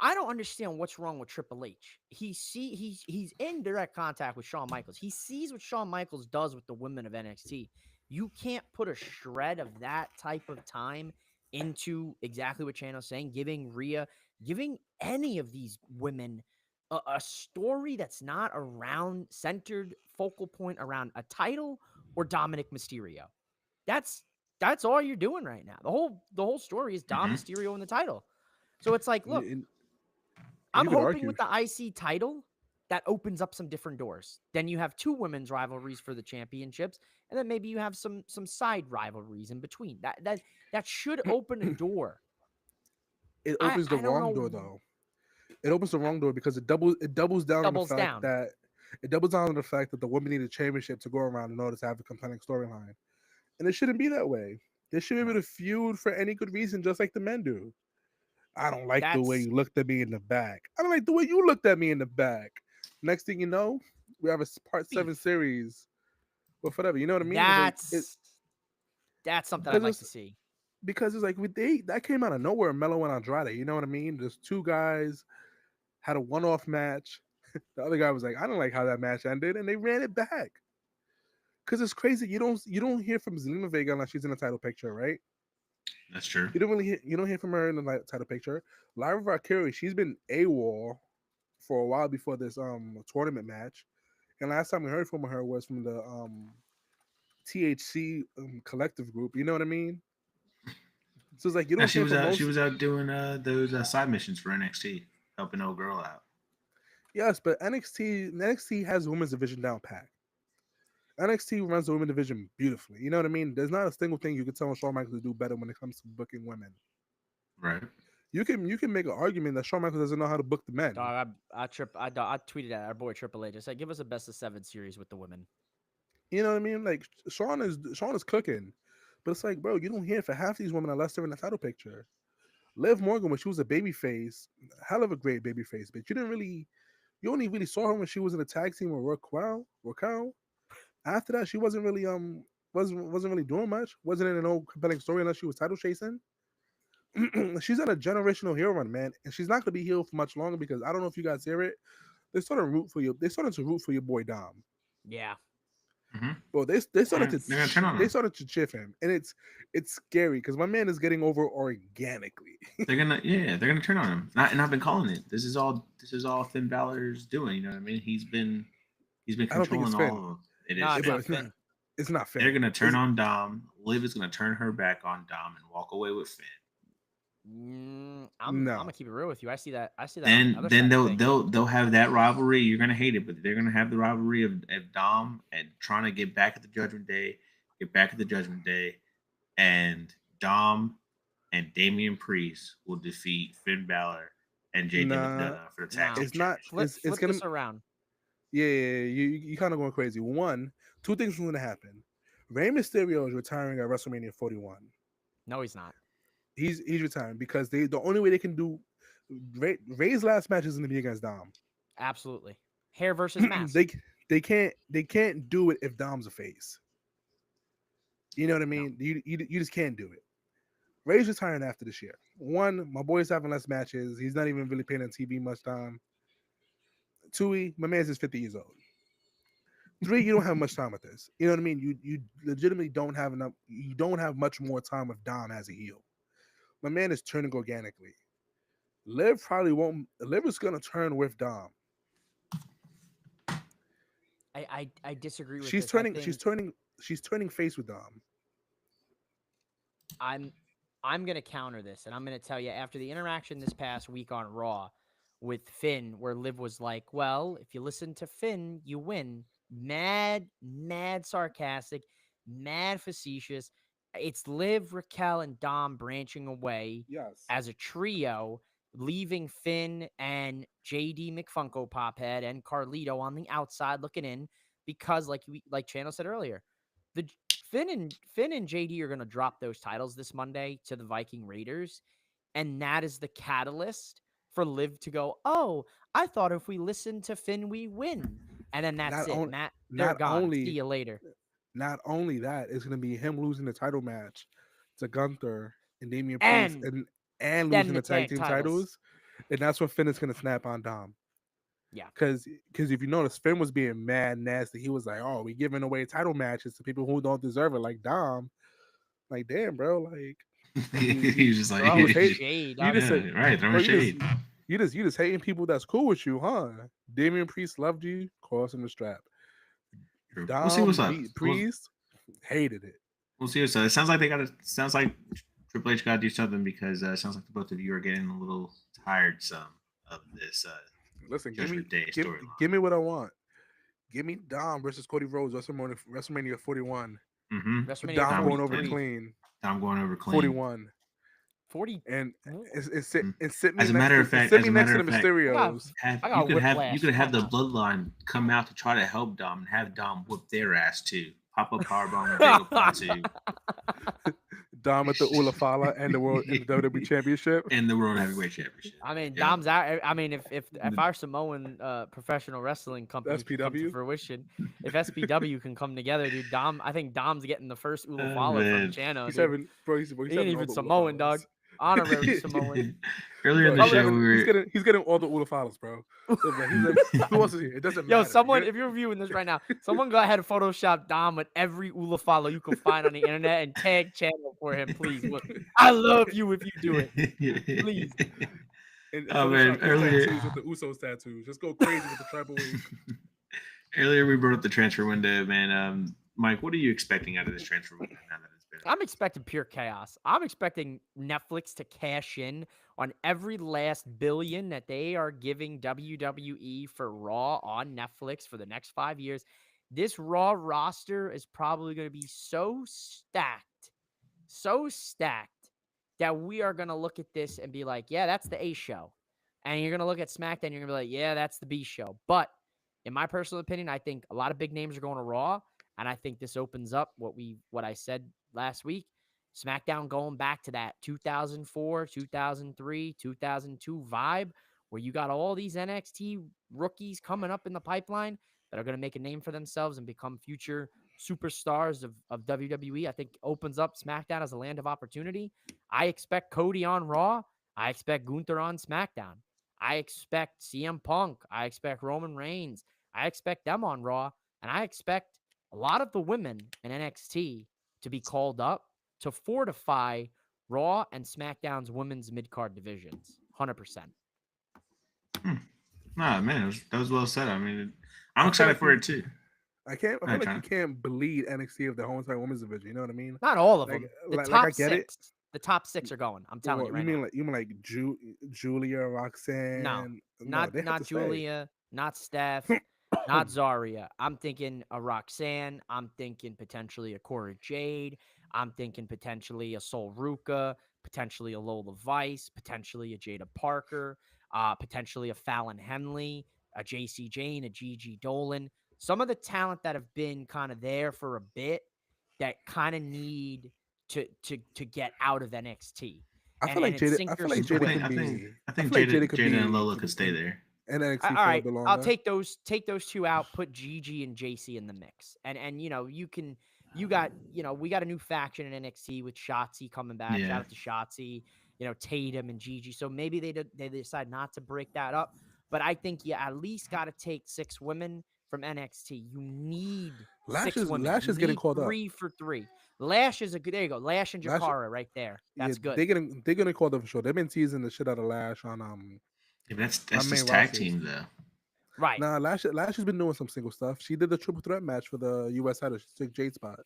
I don't understand what's wrong with Triple H. He's in direct contact with Shawn Michaels. He sees what Shawn Michaels does with the women of NXT. You can't put a shred of that type of time into exactly what Chano's saying, giving Rhea, giving any of these women a story that's not around centered focal point around a title or Dominic Mysterio. That's all you're doing right now. The whole story is Dom Mysterio in the title. So it's like, look, I'm hoping with the IC title that opens up some different doors. Then you have 2 women's rivalries for the championships, and then maybe you have some side rivalries in between. That should open a door. It opens the I don't wrong door know. though. It opens the wrong door because it doubles down on the Doubles fact down. that the women need a championship to go around in order to have a compelling storyline. And it shouldn't be that way. They should be able to feud for any good reason, just like the men do. I don't like the way That's you looked at me in the back. I don't like the way you looked at me in the back. Next thing you know, we have a part 7 beef. series. But whatever, you know what I mean? It's like, That's something I'd because like it's to see. because it's like that came out of nowhere. Mello and Andrade, you know what I mean? There's 2 guys had a one-off match. The other guy was like, I don't like how that match ended, and they ran it back. Cause it's crazy. You don't hear from Zelina Vega unless she's in the title picture, right? That's true. You don't hear from her in the title picture. Lyra Valkyrie, she's been AWOL for a while before this tournament match, and last time we heard from her was from the THC collective group. You know what I mean? So it's like you Yeah, don't. she hear was from out. most... She was out doing those side missions for NXT, helping old girl out. Yes, but NXT has the women's division down pat. NXT runs the women's division beautifully. You know what I mean? There's not a single thing you can tell Shawn Michaels to do better when it comes to booking women. Right. You can make an argument that Shawn Michaels doesn't know how to book the men. Dog, I tweeted at our boy Triple H. I said, give us a best of 7 series with the women. You know what I mean? Like Shawn is cooking, but it's like, bro, you don't hear for half these women unless they're in the title picture. Liv Morgan, when she was a baby face, hell of a great baby face, but you only really saw her when she was in a tag team with Raquel. After that, she wasn't really doing much. Wasn't in no compelling story unless she was title chasing. She's on a generational heel run, man, and she's not gonna be healed for much longer because I don't know if you guys hear it. They started to root for your boy Dom. Yeah. Mm-hmm. Well, they started to started to chiff him, and it's scary because my man is getting over organically. they're gonna turn on him. And I've been calling it. This is all Finn Balor's doing. You know what I mean? He's been I don't think controlling it's all Finn. of them. It is. No, Finn. It's not Finn. They're gonna turn on Dom. Liv is gonna turn her back on Dom and walk away with Finn. I'm gonna keep it real with you. I see that. Then they'll have that rivalry. You're gonna hate it, but they're gonna have the rivalry of Dom and trying to get back at the Judgment Day, and Dom and Damian Priest will defeat Finn Balor and Jade for the tag team. It's not. Flip It's gonna this around. Yeah, you kind of going crazy. 2 things are going to happen. Rey Mysterio is retiring at WrestleMania 41. No, he's not. He's retiring because the only way they can do Rey's last match is going to be against Dom. Absolutely. Hair versus mask. they can't do it if Dom's a face. You know what I mean? No. You just can't do it. Rey's retiring after this year. 1, my boy's having less matches. He's not even really playing on TV much time. 2, my man's is 50 years old. 3, you don't have much time with this. You know what I mean? You legitimately don't have enough. You don't have much more time with Dom as a heel. My man is turning organically. Liv probably won't. Liv is gonna turn with Dom. I disagree with. She's turning face with Dom. I'm gonna counter this, and I'm gonna tell you after the interaction this past week on Raw with Finn, where Liv was like, "Well, if you listen to Finn, you win." Mad sarcastic, mad facetious. It's Liv, Raquel, and Dom branching away as a trio, leaving Finn and JD McFunko Pophead and Carlito on the outside looking in because, like Channel said earlier, the Finn and JD are going to drop those titles this Monday to the Viking Raiders, and that is the catalyst for Liv to go, "Oh, I thought if we listen to Finn, we win." And then that's it. Matt, they're gone. See you later. Not only that, it's going to be him losing the title match to Gunther and Damian Priest and losing the tag team titles. And that's when Finn is going to snap on Dom. Yeah. Because if you notice, Finn was being mad nasty. He was like, "Oh, we giving away title matches to people who don't deserve it," like Dom. Like, damn, bro. Like, he was just like, shade. You just said, right, throwing shade. You just hating people that's cool with you, huh? Damian Priest loved you, cross him the strap. Dom, we'll see what's up. Priest hated it. We'll see what's up. It sounds like Triple H got to do something because it sounds like the both of you are getting a little tired of this. Listen, Judgment Day storyline. give me what I want. Give me Dom versus Cody Rhodes WrestleMania 41. Mm-hmm. WrestleMania Dom going over 43. clean. Dom going over clean. 41. 40. And Mm. sit me As a next matter to, of fact, sit as me a next matter to the of fact, Mysterios. You could have the Bloodline come out to try to help Dom and have Dom whip their ass too. Pop up powerbomb and Bagel Pod too. Dom at the Ulafala and the World and the WWE Championship. And the World Heavyweight Championship. I mean, Yeah. Dom's out. I mean, if our Samoan professional wrestling company can come to SPW? fruition, if SPW can come together, dude, I think Dom's getting the first Ulafala man. from Chano. He's Dude. having, bro. He's He ain't having all even the Samoan, Ulafalas. dog. Honorary Samoan. Earlier in the Bro, show, he's getting all the Ulafalas, bro. Who else is here? It doesn't matter. Yo, someone, if you're viewing this right now, someone go ahead and Photoshop Dom with every Ulafala you can find on the internet and tag Channel for him, please. Look, I love you if you do it. Please. And Oh, man, Photoshop his earlier- tattoos with the Usos tattoos. Just go crazy with the tribal wave. Earlier, we brought up the transfer window, man. Mike, what are you expecting out of this transfer window now that it's been? I'm expecting pure chaos. I'm expecting Netflix to cash in on every last billion that they are giving WWE for Raw on Netflix for the next 5 years. This Raw roster is probably going to be so stacked that we are going to look at this and be like, yeah, that's the A show. And you're going to look at SmackDown, you're going to be like, yeah, that's the B show. But in my personal opinion, I think a lot of big names are going to Raw. And I think this opens up what I said last week. SmackDown going back to that 2004, 2003, 2002 vibe where you got all these NXT rookies coming up in the pipeline that are going to make a name for themselves and become future superstars of WWE. I think opens up SmackDown as a land of opportunity. I expect Cody on Raw. I expect Gunther on SmackDown. I expect CM Punk. I expect Roman Reigns. I expect them on Raw. And I expect a lot of the women in NXT to be called up to fortify Raw and SmackDown's women's mid-card divisions. 100%. Nah, man, that was well said. I mean, I'm excited for it too. I feel like Trying. you can't bleed NXT of the whole entire women's division. You know what I mean? Not all of Like- them. The like top I get it. six. The top six are going. I'm telling you right now. You mean like Julia, Roxanne? Not they have to stay. Julia, not Steph, not Zarya. I'm thinking a Roxanne. I'm thinking potentially a Cora Jade. I'm thinking potentially a Sol Ruka, potentially a Lola Vice, potentially a Jada Parker, potentially a Fallon Henley, a JC Jane, a Gigi Dolan. Some of the talent that have been kind of there for a bit that kind of need to get out of NXT. I feel like Jada Jada and Lola could stay there. And NXT all right, for a bit I'll longer. take those two out, put Gigi and JC in the mix. And you know, we got a new faction in NXT with Shotzi coming back. Yeah. Shout out to Shotzi, Tatum and Gigi. So maybe they decide not to break that up. But I think you at least got to take 6 women from NXT. You need 6 women. Lash is getting called up. 3 for 3. Lash is a good. There you go. Lash and Jakara right there. That's good. They're getting called up for sure. They've been teasing the shit out of Lash on Yeah, that's main just tag rosters. team though. Right. Nah, Lash has been doing some single stuff. She did the triple threat match for the US title. She took Jade spot.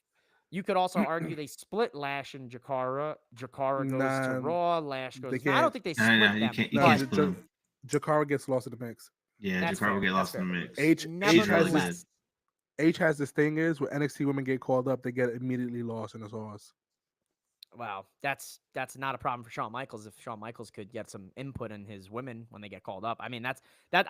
You could also argue they split Lash and Jakara. Jakara goes to Raw. Lash goes. they No, I don't can't. think they No, split no, them. you can't- Nah, can't split them. Jakara gets lost in the mix. Yeah, That's Jakara will fair, get that's lost in the fair. mix. H really Nevertheless, H has this thing is when NXT women get called up, they get immediately lost in the sauce. wow, that's not a problem for Shawn Michaels if Shawn Michaels could get some input in his women when they get called up. I mean, that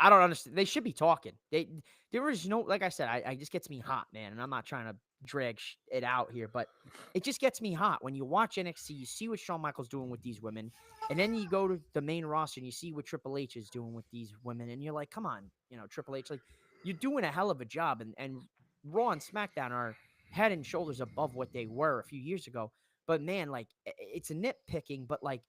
I don't understand. They should be talking. There is no, like I said, I just gets me hot, man, and I'm not trying to drag it out here, but it just gets me hot when you watch NXT. You see what Shawn Michaels doing with these women, and then you go to the main roster and you see what Triple H is doing with these women, and you're like, come on, Triple H, like you're doing a hell of a job, and Raw and SmackDown are head and shoulders above what they were a few years ago. But man, like it's a nitpicking, but like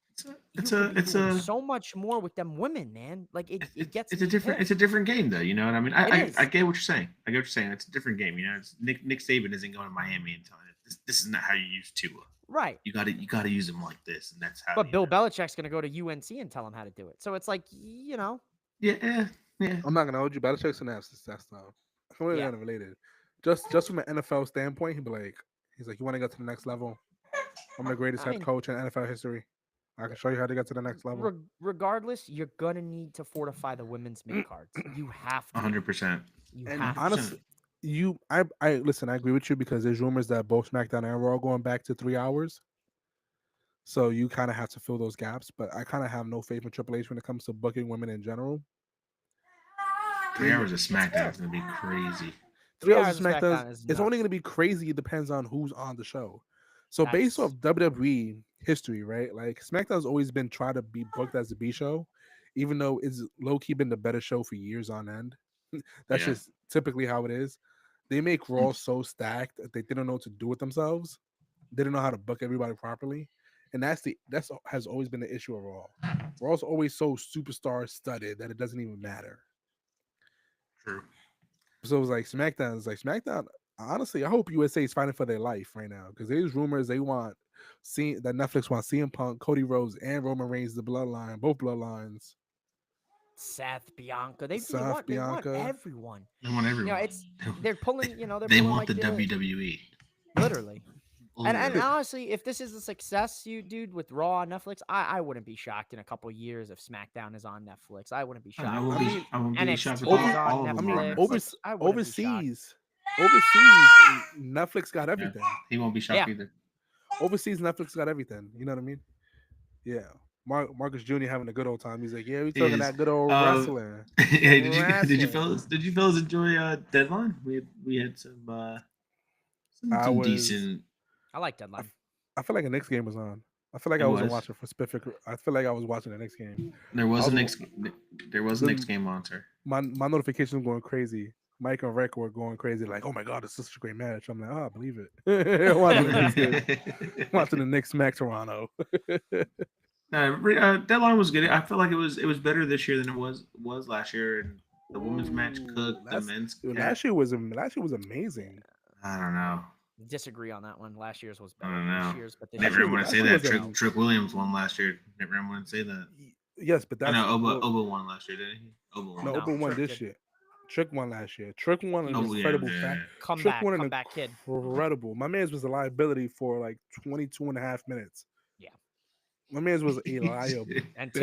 It's doing so much more with them women, man. Like it gets it's a different game though. You know what I mean? I get what you're saying. I get what you're saying. It's a different game. It's Nick Saban isn't going to Miami and telling it this is not how you use Tua. Right. You got to use him like this, and that's how. But Bill Belichick's going to go to UNC and tell him how to do it. So it's like Yeah. I'm not gonna hold you. Belichick's an ass. That's not completely unrelated. Just from an NFL standpoint, he's like, you want to go to the next level? I'm the greatest head coach in NFL history. I can show you how to get to the next level. Regardless, you're gonna need to fortify the women's mid cards. You have to. 100%. You And have to. honestly, I listen. I agree with you because there's rumors that both SmackDown and Raw are going back to 3 hours. So you kind of have to fill those gaps. But I kind of have no faith in Triple H when it comes to booking women in general. 3 hours of SmackDown is gonna be crazy. 3 hours of SmackDown SmackDown, is it's only nuts. going to be crazy. It depends on who's on the show. So based off WWE history, right? Like SmackDown's always been tried to be booked as a B show, even though it's low key been the better show for years on end. That's Yeah. just typically how it is. They make Raw so stacked that they didn't know what to do with themselves. They didn't know how to book everybody properly, and that's has always been the issue of Raw. Raw's always so superstar studded that it doesn't even matter. True. So it was like SmackDown. Honestly, I hope USA is fighting for their life right now because there's rumors they want that Netflix wants CM Punk, Cody Rhodes, and Roman Reigns, the Bloodline, both bloodlines. Seth, Bianca. They Seth, want Bianca. everyone. They want everyone. You know, they're pulling. You know, they pulling want like the WWE. literally. And Literally. honestly, if this is a success, dude, with Raw on Netflix, I wouldn't be shocked in a couple years if SmackDown is on Netflix. I wouldn't be shocked. I won't be shocked if NXT is all on of them are on Netflix. Netflix. I wouldn't be shocked. Overseas, Netflix got everything. He won't be shocked either. Overseas, Netflix got everything. You know what I mean? Yeah. Marcus Jr. having a good old time. He's like, yeah, we talking that good old wrestling. Hey, did you fellas enjoy Deadline? We had some decent. I like Deadline. I feel like a Knicks game was on. I feel like I wasn't watching for specific. I feel like I was watching the Knicks game. There was a Knicks game on, sir. My notifications were going crazy. Mike and Rick were going crazy, like, "Oh my god, it's such a great match." I'm like, "Oh, I believe it." Watching the Knicks smack Toronto. Deadline was good. I feel like it was better this year than it was last year. And the women's match cooked. The men's last year was amazing. I don't know. Disagree on that one. Last year's was better. I don't know. This year's, but Never even want to say that. Trick Williams won last year. Never even want to say that. Yes, but that's Oba won last year, didn't he? Oba won this year. Trick won last year. Trick won an incredible fact. Comeback kid. Incredible. My man's was a liability for like 22 and a half minutes. Yeah. My man's was a liability. And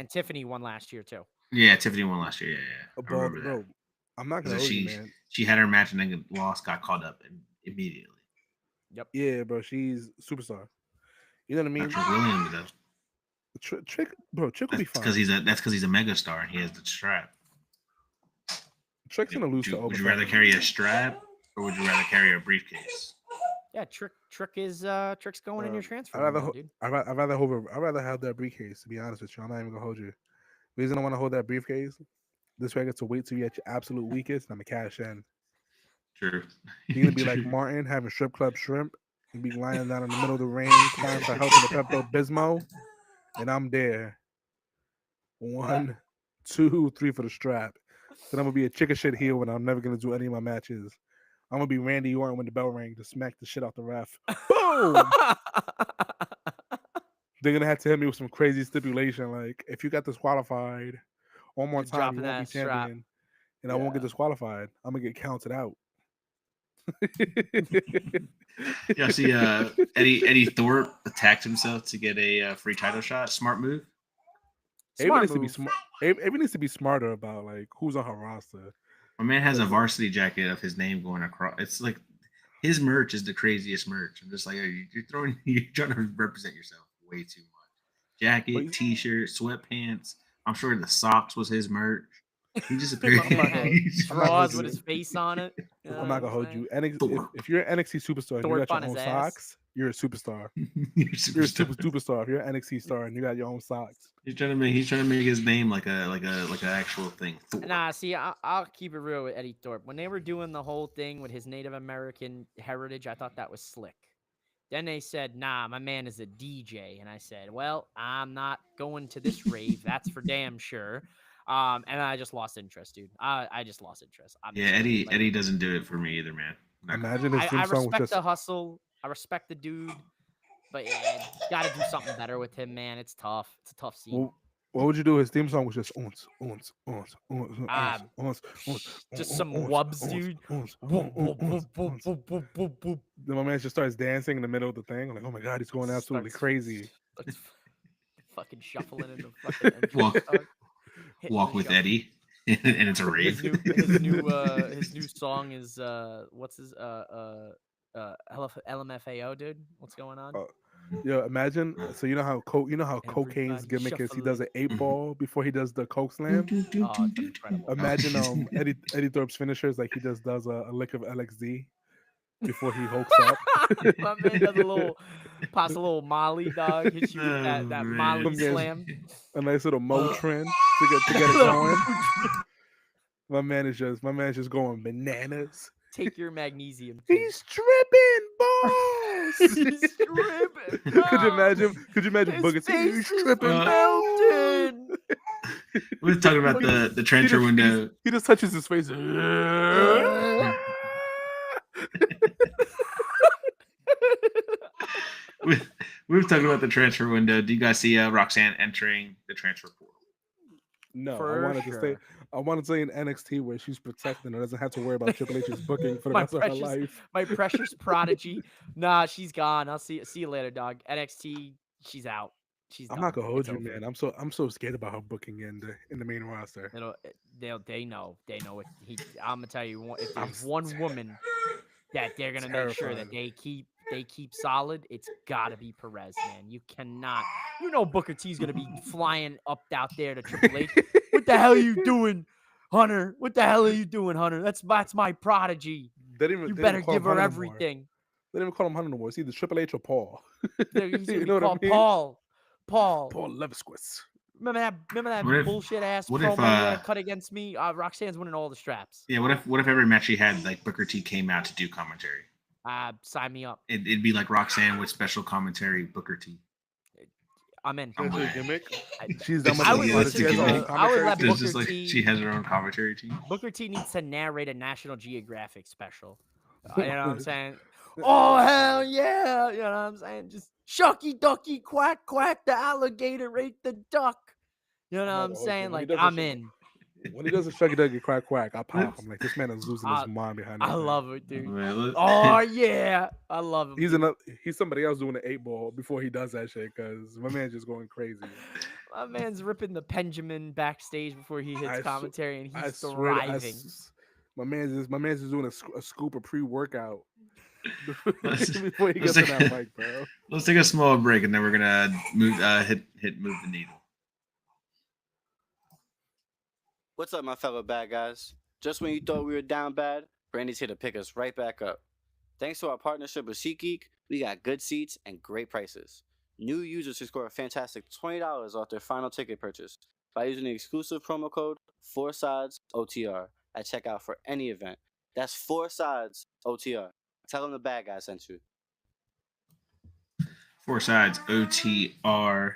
Tiffany won last year too. Yeah, Tiffany won last year. Yeah. I remember that. Bro, I'm not gonna hold you, man. She had her match and then lost, got caught up immediately. Yep. Yeah, bro. She's superstar. You know what I mean? Trick Williams though. Trick will be fine. That's because he's a megastar and he has the strap. Trick's gonna lose to Oba. Would you rather carry a strap or would you rather carry a briefcase? Yeah, Trick's going in your transfer. I'd rather have that briefcase. To be honest with you, I'm not even gonna hold you. The reason I want to hold that briefcase, this way I get to wait till you're at your absolute weakest. And I'm gonna cash in. True. You're gonna be like Martin having strip club shrimp and be lying down in the middle of the rain crying for help in the Pepto Bismol, and I'm there. 1, 2, 3 for the strap. Then I'm gonna be a chicken shit heel when I'm never gonna do any of my matches. I'm gonna be Randy Orton when the bell rang to smack the shit out the ref. Boom! They're gonna have to hit me with some crazy stipulation, like if you got disqualified one more time, you won't be champion, and I won't get disqualified. I'm gonna get counted out. Yeah, see, Eddy Thorpe attacked himself to get a free title shot. Smart move. Everyone needs to be smart. Everyone needs to be smarter about like who's on her roster. My man has a varsity jacket of his name going across. It's like his merch is the craziest merch. I'm just like, you're trying to represent yourself way too much. Jacket, t-shirt, sweatpants. I'm sure the socks was his merch. He just appeared. Straws with his face on it. I'm not gonna hold you. If you're an NXT superstar and you got your own socks, you're a superstar. You're a superstar. If you're an NXT star and you got your own socks. He's trying to make his name like an actual thing. Thor. Nah, see, I'll keep it real with Eddy Thorpe. When they were doing the whole thing with his Native American heritage, I thought that was slick. Then they said, nah, my man is a DJ. And I said, well, I'm not going to this rave. That's for damn sure. And I just lost interest, dude. I just lost interest. Eddy doesn't do it for me either, man. Imagine if I respect the hustle. I respect the dude. But yeah, got to do something better with him, man. It's tough. It's a tough scene. Well, what would you do? His theme song was just just some wubs, dude. Then my man just starts dancing in the middle of the thing. I'm like, oh my god, he's going absolutely crazy. fucking shuffling in the fucking entrance. Walk- dog. Hitting Walk the with shuffle. Eddie, and it's a rave. His new song is what's his LMFAO, dude? What's going on? Oh, Yo, imagine. So you know how cocaine's Everybody gimmick is he does an shuffling. 8-ball before he does the coke slam. Oh, it's incredible. Imagine Eddy Thorpe's finisher is like he just does a lick of LXD before he hulks up. My man does pops a little Molly, dog. Hits you with that Oh, man. Molly My man- slam. A nice little Motrin to get it going. My man is just going bananas. Take your magnesium. King. He's tripping, boss. He's tripping. Could you imagine? Could you imagine His Booker T? face He's is tripping, melting. We're talking about the transfer window. He just touches his face. We've talked about the transfer window. Do you guys see Roxanne entering the transfer portal? No, For I wanted to stay. sure. I want to stay in NXT where she's protected and doesn't have to worry about Triple H's booking for the rest of her life. My precious prodigy. Nah, she's gone. I'll see you later, dog. NXT, she's out. She's I'm done. not gonna hold It's you, over. man. I'm so scared about her booking in the main roster. They know it. I'm gonna tell you, if I'm there's one woman that they're gonna make sure that terrified. they keep solid, it's gotta be Perez, man. You cannot. Booker T's gonna be flying up out there to Triple H. What the hell are you doing, Hunter? What the hell are you doing, Hunter? That's my prodigy. They didn't even- You they better didn't call give him her Hunter no more. everything. They didn't even call him Hunter no more. It's either Triple H or Paul. He's gonna You be know what I called mean? Paul. Paul Levisquitz. Remember that What if- bullshit ass what promo if, he had cut against me? Roxanne's winning all the straps. Yeah. What if every match he had, like Booker T came out to do commentary? Sign me up. It'd be like Roxanne with special commentary. Booker T. I'm in. I'm That's her back. gimmick. I- She's that much I of would a listen she has to her own I would commentary let team. It's just Booker like T- she has her own commentary team. Booker T needs to narrate a National Geographic special. You know what I'm saying? Oh hell yeah! You know what I'm saying? Just shucky ducky quack quack, the alligator ate the duck. You know what I'm not I'm gonna hold saying? you. When he Like does that I'm shit, in. When he does a Shucky Ducky Quack Quack, I pop. I'm like, this man is losing I- his mind behind that. I thing. love it, dude. Well, Oh yeah, I love him. He's dude. he's somebody else doing an 8-ball before he does that shit because my man's just going crazy. My man's ripping the Benjamin backstage before he hits I sw- commentary, and I he's swear, thriving. my man's just doing a scoop of pre-workout Let's- before he let's gets take- on that mic, bro. Let's take a small break and then we're gonna move the needle. What's up, my fellow bad guys? Just when you thought we were down bad, Brandy's here to pick us right back up. Thanks to our partnership with SeatGeek, we got good seats and great prices. New users can score a fantastic $20 off their final ticket purchase by using the exclusive promo code 4SIDESOTR at checkout for any event. That's 4SIDESOTR. Tell them the bad guy sent you. 4 Sides OTR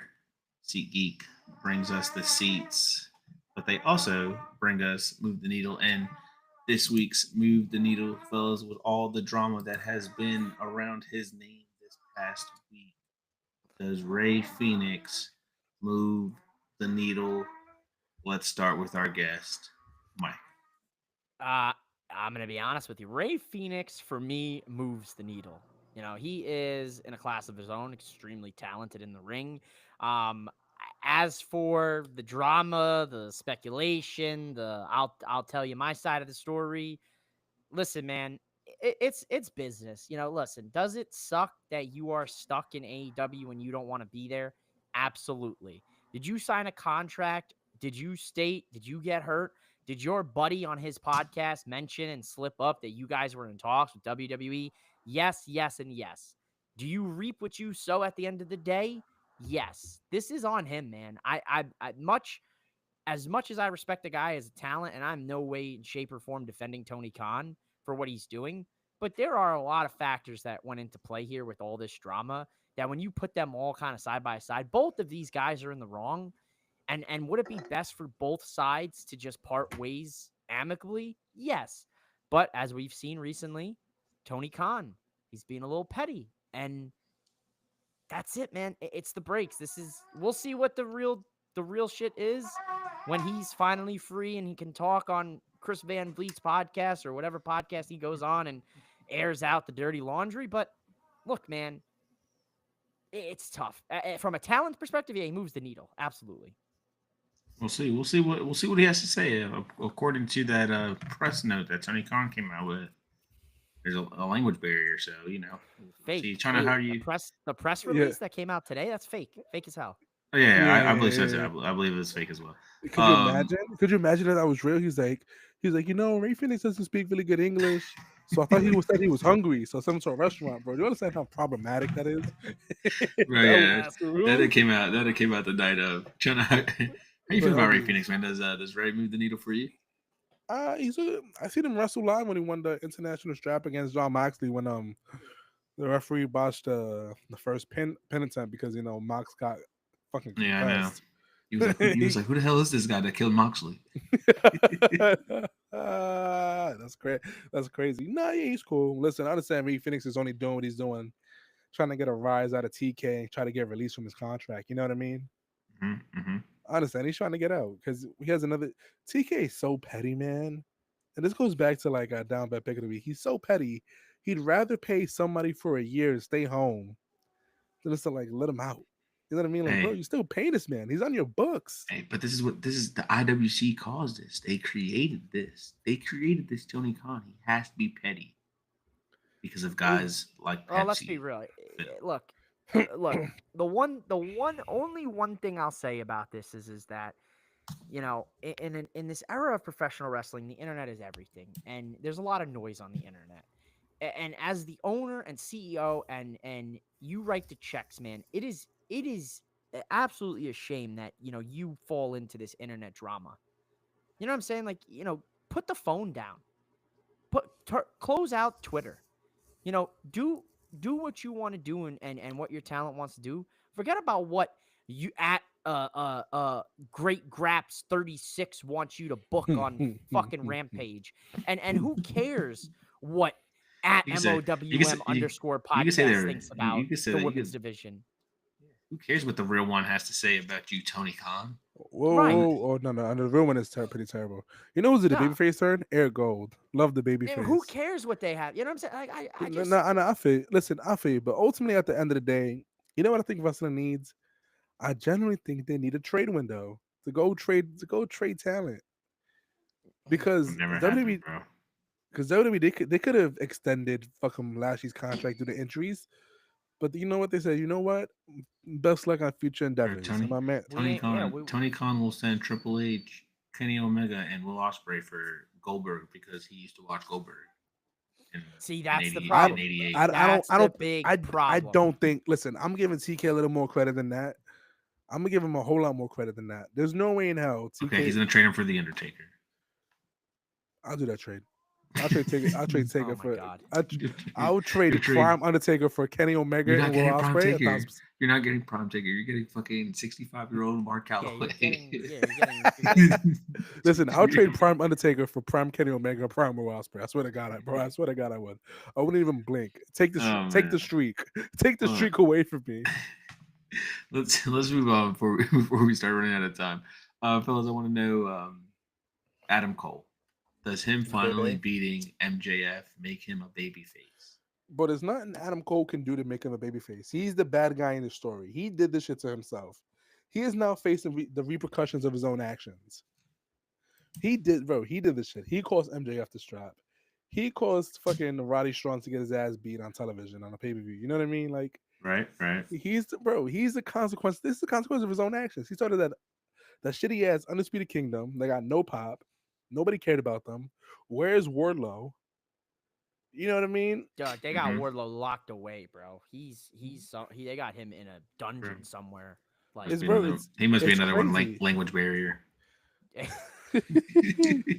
SeatGeek brings us the seats, but they also bring us Move the Needle. And this week's Move the Needle, fellas, with all the drama that has been around his name this past week, does Rey Fenix move the needle? Let's start with our guest, Mike. I'm gonna be honest with you. Rey Fenix, for me, moves the needle. He is in a class of his own, extremely talented in the ring. As for the drama, the speculation, I'll tell you my side of the story. Listen, man, it's business. Listen, does it suck that you are stuck in AEW and you don't want to be there? Absolutely. Did you sign a contract? Did you state? Did you get hurt? Did your buddy on his podcast mention and slip up that you guys were in talks with WWE? Yes, yes, and yes. Do you reap what you sow at the end of the day? Yes. This is on him, man. I as much as I respect the guy as a talent, and I'm no way, shape, or form defending Tony Khan for what he's doing, but there are a lot of factors that went into play here with all this drama that when you put them all kind of side by side, both of these guys are in the wrong. And would it be best for both sides to just part ways amicably? Yes. But as we've seen recently, Tony Khan, he's being a little petty. And that's it, man. It's the breaks. We'll see what the real shit is when he's finally free and he can talk on Chris Van Vliet's podcast or whatever podcast he goes on and airs out the dirty laundry. But look, man, it's tough. From a talent perspective, yeah, he moves the needle. Absolutely. We'll see. We'll see what he has to say. According to that press note that Tony Khan came out with, there's a language barrier. So we'll Fake. see. Trying to how you. The press Yeah. release that came out today, that's fake. Fake as hell. Oh, yeah, I believe so Yeah. too. I believe it's fake as well. Could you imagine? Could you imagine that that was real? He's like, Ray Phoenix doesn't speak really good English, so I thought he said he was hungry. So some sort of restaurant, bro. Do you understand how problematic that is? Right, yeah, that came out. That came out the night of. Trying to, how you feel about Ray Phoenix, man? Does Ray move the needle for you? I seen him wrestle live when he won the international strap against John Moxley when the referee botched the first pin attempt because Mox got fucking concussed. Yeah, I know. He was like, who the hell is this guy that killed Moxley? That's crazy. That's crazy. Nah, yeah, he's cool. Listen, I understand Ray Phoenix is only doing what he's doing, trying to get a rise out of TK and try to get released from his contract. You know what I mean? Mm-hmm. I understand he's trying to get out because he has another. TK is so petty, man. And this goes back to like a down bad pick of the week. He's so petty. He'd rather pay somebody for a year to stay home than just to like let him out. You know what I mean? Like, bro, you still paying this man. He's on your books. Hey, but this is the IWC caused this. They created this. They created this Tony Khan. He has to be petty because of guys like Pepsi. Oh, let's be real. Look, only one thing I'll say about this is that, in this era of professional wrestling, the internet is everything, and there's a lot of noise on the internet. And as the owner and CEO, and you write the checks, man, it is absolutely a shame that you fall into this internet drama. You know what I'm saying? Like, put the phone down, close out Twitter. Do what you want to do and what your talent wants to do. Forget about what you at Great Graps 36 wants you to book on fucking Rampage, and who cares what at MOWM underscore podcast thinks about the women's division. Who cares what the real one has to say about you, Tony Khan? Whoa, Right. oh no, the real one is pretty terrible. You know who's the babyface turn? Eric Gold. Love the babyface. Who cares what they have? You know what I'm saying? I just... I feel. Listen, I feel. But ultimately, at the end of the day, you know what I think wrestling needs? I generally think they need a trade window to go trade talent. Because WWE, they could have extended fucking Lashley's contract due to injuries. But you know what they said? You know what? Best luck on future endeavors. Tony Khan. Tony Khan will send Triple H, Kenny Omega, and Will Ospreay for Goldberg because he used to watch Goldberg. See, that's the problem. I don't think. Listen, I'm giving TK a little more credit than that. I'm gonna give him a whole lot more credit than that. There's no way in hell. TK, okay, he's gonna trade him for the Undertaker. I'll do that trade. I'll trade Taker for. I'll trade Prime Undertaker for Kenny Omega and Will Ospreay. You're not getting Prime Taker. You're getting fucking 65-year-old Mark Calloway. Listen, I'll trade Prime Undertaker for Prime Kenny Omega and Prime Will Ospreay. I swear to God, I swear to God, I would. I wouldn't even blink. Take the streak. Take the streak away from me. Let's move on before we start running out of time, fellas. I want to know Adam Cole. Does him finally beating MJF make him a babyface? But there's nothing Adam Cole can do to make him a babyface. He's the bad guy in the story. He did this shit to himself. He is now facing the repercussions of his own actions. He did this shit. He caused MJF the strap. He caused fucking Roddy Strong to get his ass beat on television on a pay-per-view. You know what I mean? Like, right. He's the consequence. This is the consequence of his own actions. He started that shitty ass Undisputed Kingdom. They got no pop. Nobody cared about them. Where's Wardlow? You know what I mean? Dude, they got Wardlow locked away, bro. They got him in a dungeon somewhere. Like, he must be another crazy. One language barrier.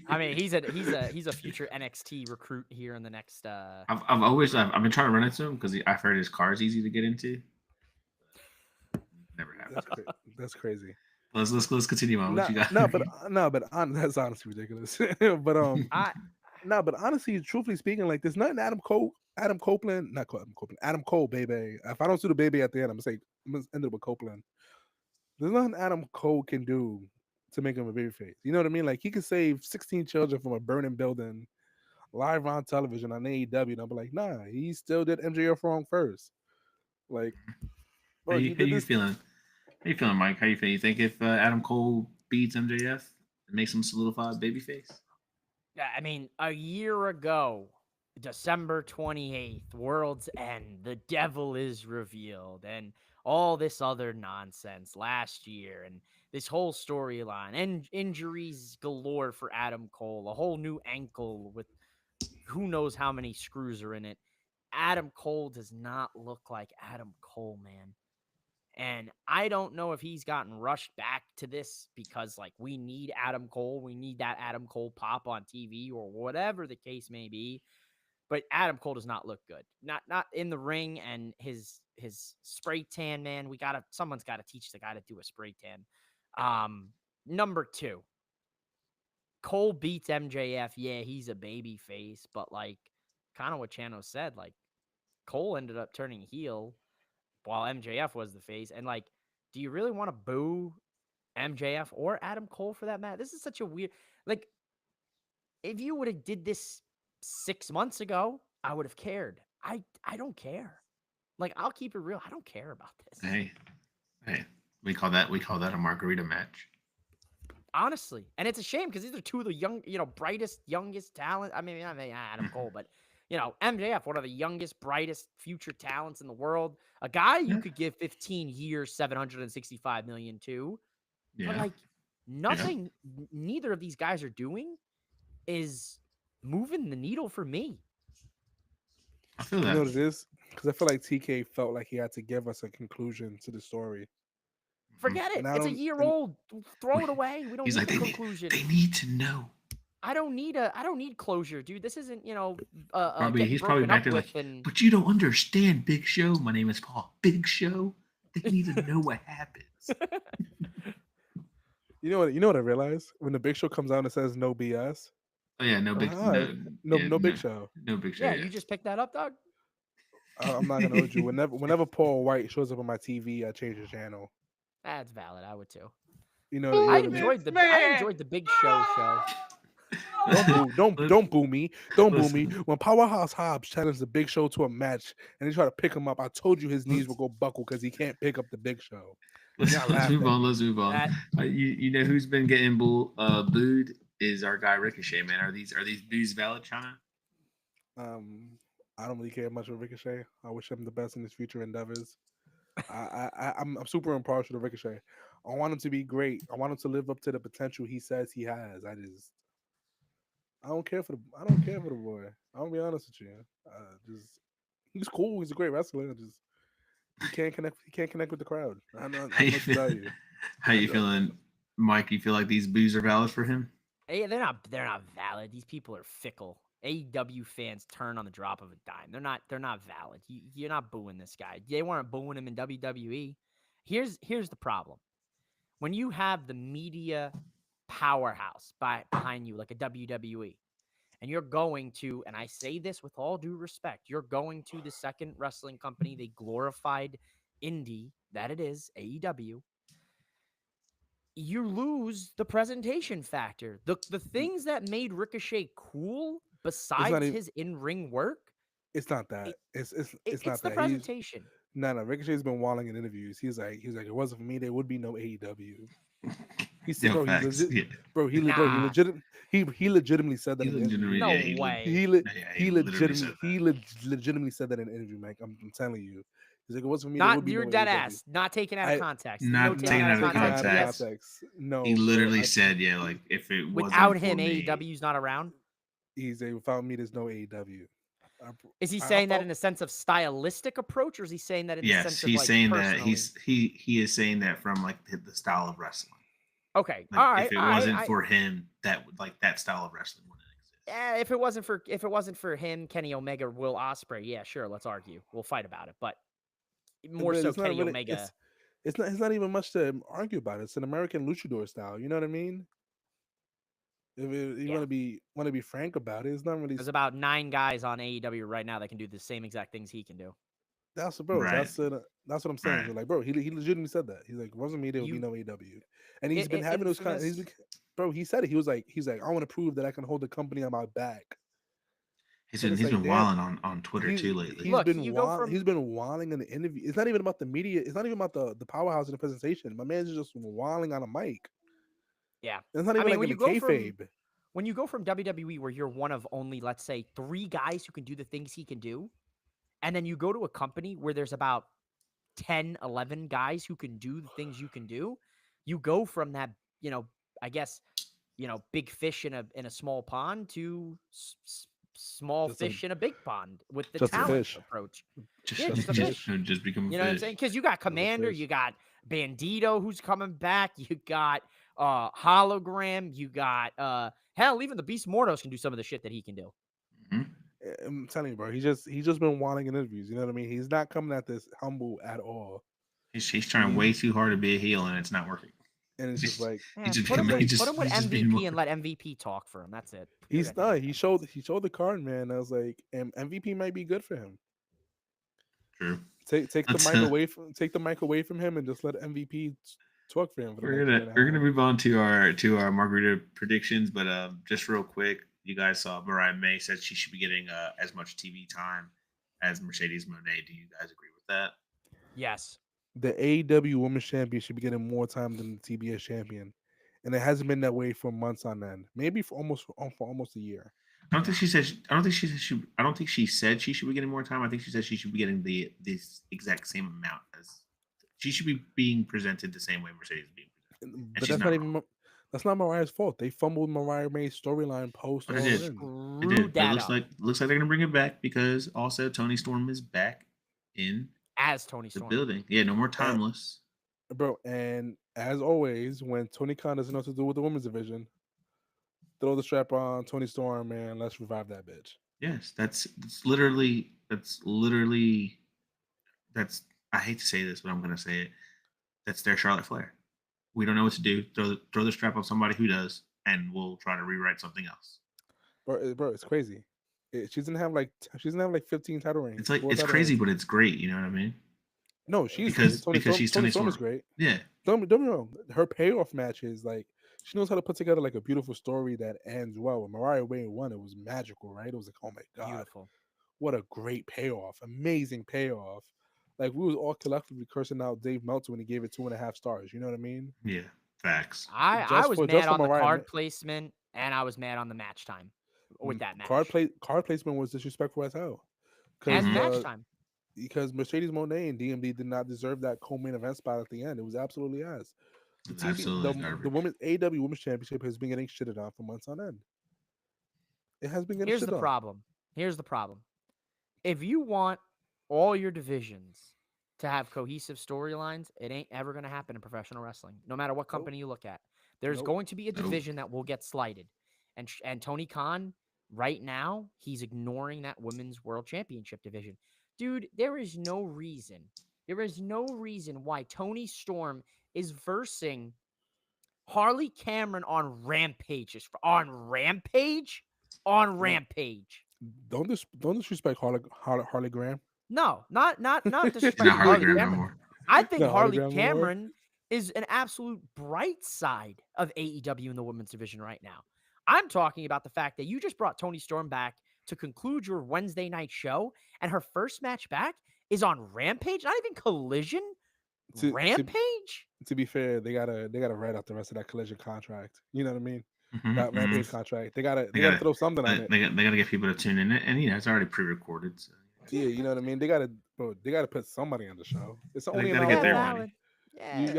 I mean, he's a future NXT recruit here in the next. I've been trying to run into him because I've heard his car is easy to get into. Never happened. That's crazy. Let's continue on. What you got? That's honestly ridiculous. But honestly, truthfully speaking, like there's nothing Adam Cole, baby. If I don't see the baby at the end, I'm gonna end it with Copeland. There's nothing Adam Cole can do to make him a babyface. You know what I mean? Like he could save 16 children from a burning building live on television on AEW, and I'll be like, nah, he still did MJF wrong first. Like, Bro, he How did you this. feeling? How you feeling, Mike? How you feeling? You think if Adam Cole beats MJF, it makes him solidified babyface? Yeah, I mean, a year ago, December 28th, World's End, the devil is revealed, and all this other nonsense last year, and this whole storyline, and injuries galore for Adam Cole, a whole new ankle with who knows how many screws are in it. Adam Cole does not look like Adam Cole, man. And I don't know if he's gotten rushed back to this because, like, we need Adam Cole. We need that Adam Cole pop on TV or whatever the case may be. But Adam Cole does not look good. Not in the ring, and his spray tan, man. Someone's gotta teach the guy to do a spray tan. Number 2. Cole beats MJF. Yeah, he's a baby face, but like kind of what Chano said, like Cole ended up turning heel while MJF was the face. And like, do you really want to boo MJF or Adam Cole for that match? This is such a weird, like, if you would have did this 6 months ago, I would have cared. I don't care. Like, I'll keep it real. I don't care about this. Hey, we call that a margarita match. Honestly. And it's a shame because these are two of the young, brightest, youngest talent. I mean, Adam Cole, but MJF, one of the youngest, brightest future talents in the world. A guy you could give 15 years, $765 million to. Yeah. But like nothing neither of these guys are doing is moving the needle for me. I feel You that. know what it is? Because I feel like TK felt like he had to give us a conclusion to the story. Forget it. And I It's a don't- year and- old. Throw it away. We don't He's need like, a conclusion. they need to know. I don't need closure, dude. This isn't, He's getting probably broken back up there like, with and but you don't understand, Big Show. My name is Paul. Big Show. They need to know what happens. You know what I realized? When the Big Show comes out and says no BS. Oh yeah, no Big No Big Show. No Big Show. yeah, you just picked that up, dog. I'm not gonna hold you. Whenever Paul White shows up on my TV, I change the channel. That's valid. I would too. You know, I what mean? enjoyed the Big Show. Don't boo me. Don't boo me. When Powerhouse Hobbs challenged the Big Show to a match and they try to pick him up, I told you his knees will go buckle because he can't pick up the Big Show. Let's laughing. move on. Let's move on. You know who's been getting booed is our guy Ricochet, man. Are these boos valid, Chana? I don't really care much for Ricochet. I wish him the best in his future endeavors. I'm super impartial to Ricochet. I want him to be great. I want him to live up to the potential he says he has. I don't care for the boy. I'll be honest with you. He's cool. He's a great wrestler. He can't connect with the crowd. I know how much to tell you. How you feeling, Mike? You feel like these boos are valid for him? Hey, they're not valid. These people are fickle. AEW fans turn on the drop of a dime. They're not valid. You're not booing this guy. They weren't booing him in WWE. Here's the problem. When you have the media powerhouse behind you, like a WWE, and you're going to, and I say this with all due respect, you're going to the second wrestling company, the glorified indie that it is, AEW, you lose the presentation factor. The things that made Ricochet cool, besides his in-ring work, it's not that. It's not the that. presentation. No. Ricochet's been walling in interviews. He's like, it wasn't for me, there would be no AEW. He said, No, bro, facts. he legitimately said that in an interview. No way. He legitimately said that in an interview, Mike. I'm telling you. He's like, it wasn't for me. Not you're dead ass. Not taken out of context. Not taken out of context. No. He literally said, yeah, like if it wasn't without him, for me, AEW's not around. He's like, without me, there's no AEW. Is he saying that in a sense of stylistic approach, or is he saying that in the sense of he's like saying personally? that he is saying that from like the style of wrestling. Okay, Like, all right. If it wasn't for him, that style of wrestling wouldn't exist. Yeah, if it wasn't for him, Kenny Omega, Will Ospreay, yeah, sure, let's argue. We'll fight about it. But more But so it's not Kenny really- Omega. It's not even much to argue about. It's an American luchador style. You know what I mean? If you want to be frank about it, it's not really. There's about 9 guys on AEW right now that can do the same exact things he can do. That's bro. Right. That's what I'm saying. Right. Like, bro, he legitimately said that. He's like, it wasn't me. There would be no AEW, and he's been having those kind. Bro, he said it. He was like, I want to prove that I can hold the company on my back. He's And been it's he's like, been damn, wilding on Twitter too lately. He's Look, been you go from- he's been wilding in the interview. It's not even about the media. It's not even about the powerhouse in the presentation. My man's just wilding on a mic. Yeah. It's not I even mean, like when in a you go from kayfabe. when you go from WWE where you're one of only, let's say, 3 guys who can do the things he can do, and then you go to a company where there's about 10, 11 guys who can do the things you can do, you go from that, I guess, big fish in a small pond to small Just a- fish in a big pond with the just a talent fish. approach. Just, Yeah, just a just, fish. just become a You know what I'm fish. saying? Because you got Commander, fish. you got Bandito who's coming back, you got Hologram, you got hell, even the Beast Mortos can do some of the shit that he can do. Mhm. I'm telling you, bro. He's just been wilding in interviews. You know what I mean? He's not coming at this humble at all. He's trying way too hard to be a heel, and it's not working. And it's just like Man, just put him become- with, he just- put him with he's just being MVP more- and let MVP talk for him. That's it. he's Period. done. He showed the card, man. I was like, MVP might be good for him. True. Take the Let's, mic away from him and just let MVP talk for him. For the We're next gonna year and a we're gonna half. move on to our margarita predictions, but just real quick, you guys saw Mariah May said she should be getting as much TV time as Mercedes Moné. Do you guys agree with that? Yes. The AEW Women's Champion should be getting more time than the TBS Champion, and it hasn't been that way for months on end. Maybe for almost a year. I don't think she said. I don't think she said she. I don't think she said she should be getting more time. I think she said she should be getting this exact same amount as. She should be being presented the same way Mercedes is being presented. But she's that's not not even that's not Mariah's fault. They fumbled Mariah May's storyline post. But All it did. in. It Screwed did. It that looks up like they're gonna bring it back because also Tony Storm is back in as Tony the Storm. building. Yeah, no more timeless. Bro, and as always, when Tony Khan doesn't know what to do with the women's division, throw the strap on Tony Storm and let's revive that bitch. Yes, that's literally that's I hate to say this, but I'm gonna say it. That's their Charlotte Flair. We don't know what to do. Throw the strap on somebody who does, and we'll try to rewrite something else. Bro, it's crazy. She doesn't have like 15 title reigns. It's like 4 it's title crazy, reigns. but it's great. You know what I mean? No, she's because great. she's Tony Tony Storm is Storm. great. Yeah, Don't get me wrong. Her payoff matches, like she knows how to put together like a beautiful story that ends well. When Mariah Way won, it was magical, right? It was like, oh my god, Beautiful. what a great payoff, amazing payoff. Like we was all collectively cursing out Dave Meltzer when he gave it 2.5 stars. You know what I mean? yeah, facts. I Just was for- mad just for on the Mariah card Ma- placement, and I was mad on the match time with that match. Card placement was disrespectful as hell. and Mhm. match time. Because Mercedes Moné and DMD did not deserve that co-main event spot at the end. It was absolutely ass. It's absolutely garbage. The women's AEW Women's Championship has been getting shitted on for months on end. It has been getting Here's shit the on. problem. Here's the problem. If you want all your divisions to have cohesive storylines, it ain't ever going to happen in professional wrestling. No matter what company you look at, there's Nope. going to be a Nope. division that will get slighted. And Tony Khan, right now, he's ignoring that women's world championship division. Dude, there is no reason why Tony Storm is versing Harley Cameron on Rampage. Rampage. Don't disrespect Harley Graham. No, not disrespecting It's not Harley Harley Graham no Cameron. more. I think No, Harley Harley Graham no more? Cameron is an absolute bright side of AEW in the women's division right now. I'm talking about the fact that you just brought Tony Storm back to conclude your Wednesday night show, and her first match back is on Rampage, not even Collision. Rampage? To be fair, they gotta write out the rest of that Collision contract. You know what I mean? Mhm, That mhm. Rampage contract. They gotta gotta- throw something on it. They got to get people to tune in, and it's already pre-recorded. So. Yeah, you know what I mean. They gotta put somebody on the show. It's They only gotta an get hour their long. money. Yeah. You